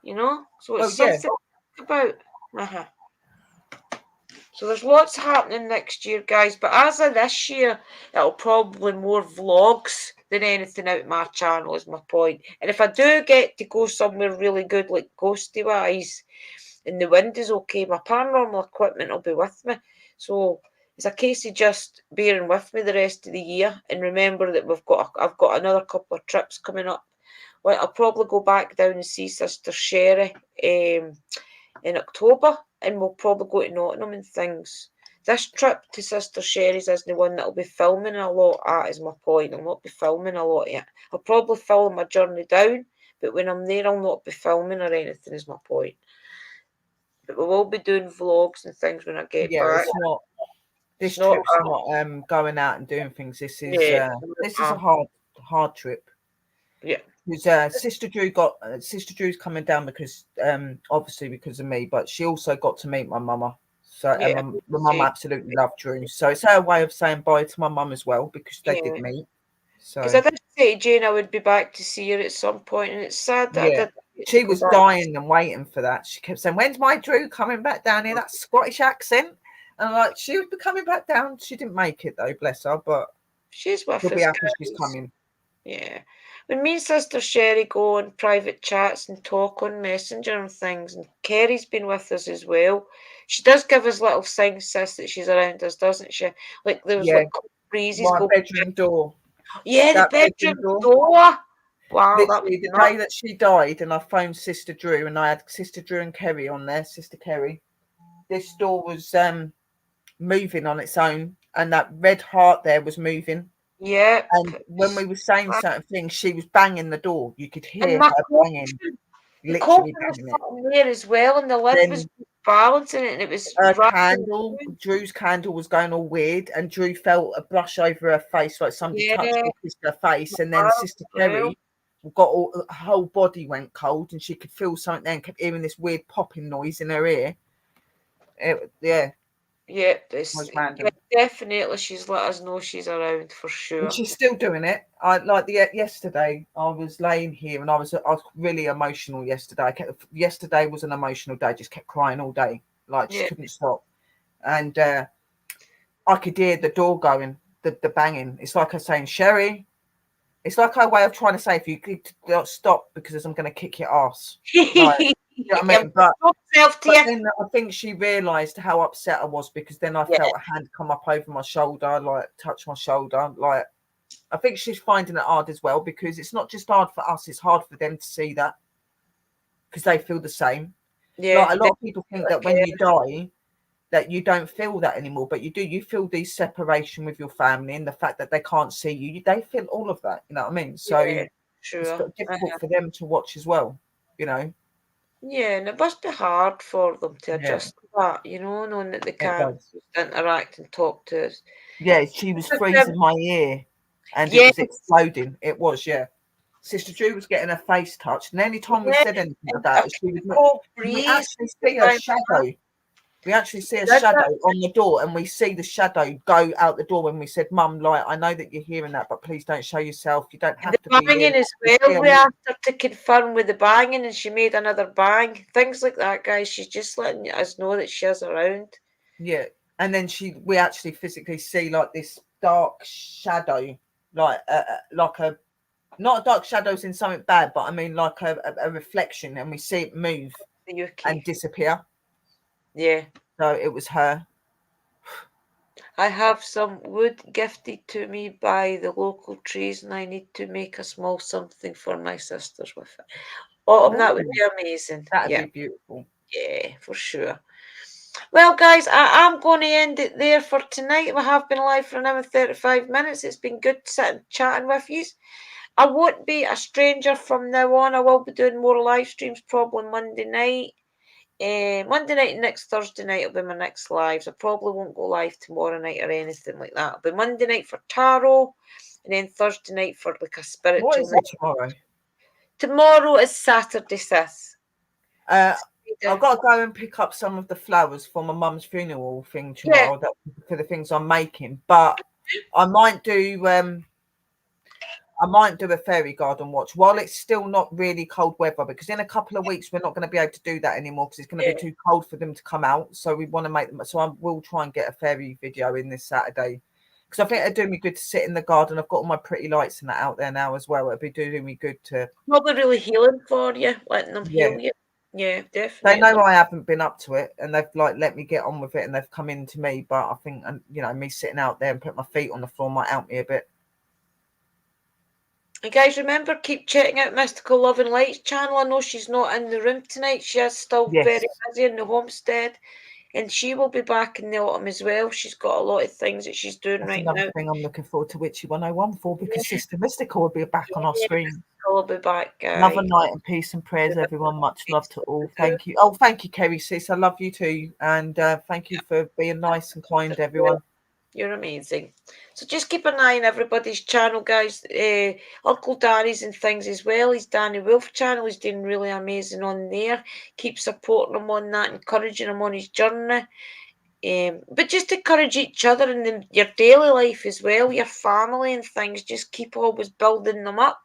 You know? So it's something to think about. So there's lots happening next year, guys. But as of this year, it'll probably more vlogs than anything out of my channel, is my point. And if I do get to go somewhere really good, like ghosty-wise, and the wind is okay, my paranormal equipment will be with me. So it's a case of just bearing with me the rest of the year. And remember that I've got another couple of trips coming up. Well, I'll probably go back down and see Sister Sherry in October, and we'll probably go to Nottingham and things. This trip to Sister Sherry's isn't the one that I'll be filming a lot at, is my point. I'll not be filming a lot yet. I'll probably film my journey down, but when I'm there, I'll not be filming or anything, is my point. But we will be doing vlogs and things when I get back. This trip's not going out and doing things. This is a hard trip. Yeah. Because Sister Drew's coming down because obviously because of me, but she also got to meet my mama. So my mum absolutely loved Drew. So it's her way of saying bye to my mum as well, because they did meet. So because I did say to Jane I would be back to see her at some point, and it's sad that she was dying and waiting for that. She kept saying, "When's my Drew coming back down here?" That Scottish accent. And like, she would be coming back down. She didn't make it though, bless her, but she's with us. Be happy she's coming. Yeah. When me and Sister Sherry go on private chats and talk on Messenger and things, and Kerry's been with us as well, she does give us little signs, sis, that she's around us, doesn't she? Like there's like breezes go bedroom door. Yeah, the bedroom door. Wow. Literally, the day that she died, and I phoned Sister Drew, and I had Sister Drew and Kerry on there, Sister Kerry. This door was moving on its own, and that red heart there was moving. Yeah. And when we were saying certain things, she was banging the door. You could hear her banging. Literally banging it. There as well, and the lid was balancing it, and it was her candle. Drew's candle was going all weird, and Drew felt a brush over her face, like somebody touched her face. And then Sister Kerry got her whole body went cold, and she could feel something there and kept hearing this weird popping noise in her ear. Yeah, definitely. She's let us know she's around for sure. And she's still doing it. Yesterday, I was laying here and I was really emotional yesterday. Yesterday was an emotional day. Just kept crying all day, like she couldn't stop. And I could hear the door going, the banging. It's like her saying, "Sherry." It's like her way of trying to say, "If you could stop, because I'm going to kick your ass." Like, you know what I mean? But then I think she realised how upset I was, because then I felt a hand come up over my shoulder, like touch my shoulder. Like, I think she's finding it hard as well, because it's not just hard for us; it's hard for them to see that, because they feel the same. Yeah, like, a lot of people think that when you die, that you don't feel that anymore, but you do. You feel the separation with your family and the fact that they can't see you. They feel all of that. You know what I mean? So it's difficult for them to watch as well. You know. Yeah, and it must be hard for them to adjust to that, you know, knowing that they can't interact and talk to us. Yeah, she was freezing my ear, and it was exploding. It was, Sister Drew was getting her face touched, and any time we said anything about it, she would we actually see her shadow. We actually see a shadow on the door, and we see the shadow go out the door when we said, Mum, like, I know that you're hearing that, but please don't show yourself. You don't have to be banging as well. We asked her to confirm with the banging, and she made another bang. Things like that, guys. She's just letting us know that she's around. Yeah. And then we actually physically see like this dark shadow, like a not a dark shadows in something bad, but I mean like a reflection, and we see it move and disappear. Yeah. So it was her. I have some wood gifted to me by the local trees, and I need to make a small something for my sisters with it. Oh, that would be amazing. That'd be beautiful. Yeah, for sure. Well, guys, I'm going to end it there for tonight. We have been live for an hour and 35 minutes. It's been good sitting chatting with you. I won't be a stranger from now on. I will be doing more live streams probably Monday night. Monday night and next Thursday night will be my next lives. I probably won't go live tomorrow night or anything like that. It'll be Monday night for tarot, and then Thursday night for like a spiritual. What is it tomorrow? Tomorrow is Saturday, sis. I've got to go and pick up some of the flowers for my mum's funeral thing tomorrow. For the things I'm making, but I might do a fairy garden watch while it's still not really cold weather, because in a couple of weeks we're not going to be able to do that anymore because it's going to be too cold for them to come out. So we want to make them. So I will try and get a fairy video in this Saturday, because I think it'd do me good to sit in the garden. I've got all my pretty lights and that out there now as well. It'd be doing me good to. Probably really healing for you, letting them heal you. Yeah, definitely. They know I haven't been up to it, and they've like let me get on with it, and they've come in to me. But I think, me sitting out there and putting my feet on the floor might help me a bit. And guys, remember, keep checking out Mystical Love and Lights channel. I know she's not in the room tonight. She is still very busy in the homestead, and she will be back in the autumn as well. She's got a lot of things that she's doing right now. Another thing I'm looking forward to Witchy 101 for, because Sister Mystical will be back on our screen. I'll be back, guys. Love and light and peace and prayers, everyone. Much love to all. Thank you. Oh, thank you, Kerry sis. I love you too, and thank you for being nice and kind, everyone. You're amazing. So just keep an eye on everybody's channel, guys. Uncle Danny's and things as well. His Danny Wolf channel. He's doing really amazing on there. Keep supporting him on that, encouraging him on his journey. But just encourage each other in your daily life as well, your family and things. Just keep always building them up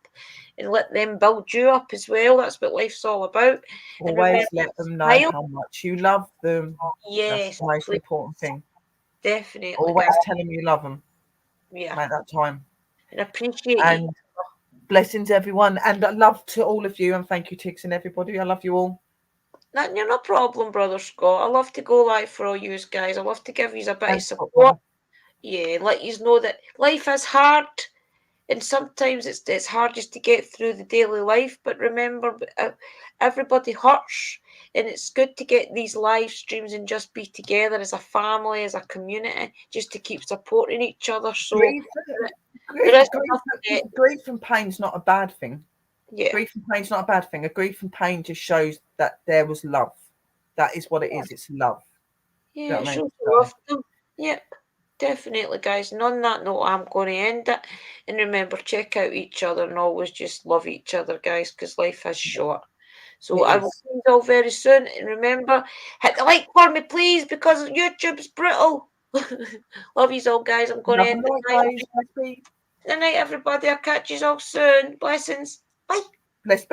and let them build you up as well. That's what life's all about. Always let them know how much you love them. Yes. That's the most important thing. Definitely. Always tell them you love them. Yeah. At that time. And appreciate and blessings, everyone. And love to all of you. And thank you, Tiggs and everybody. I love you all. You're no problem, Brother Scott. I love to go live for all you guys. I love to give you a bit of support. Yeah, let you know that life is hard. And sometimes it's hard just to get through the daily life. But remember, everybody hurts. And it's good to get these live streams and just be together as a family, as a community, just to keep supporting each other. So grief and pain's not a bad thing. Yeah. Grief and pain's not a bad thing. A grief and pain just shows that there was love. That is what it is. It's love. Yeah, it shows love. Yep. Definitely, guys. And on that note, I'm going to end it. And remember, check out each other and always just love each other, guys, because life is short. So I will see you all very soon. And remember, hit the like for me, please, because YouTube's brutal. Love you all, guys. I'm going to end it. Good night, everybody. I'll catch you all soon. Blessings. Bye. Bless.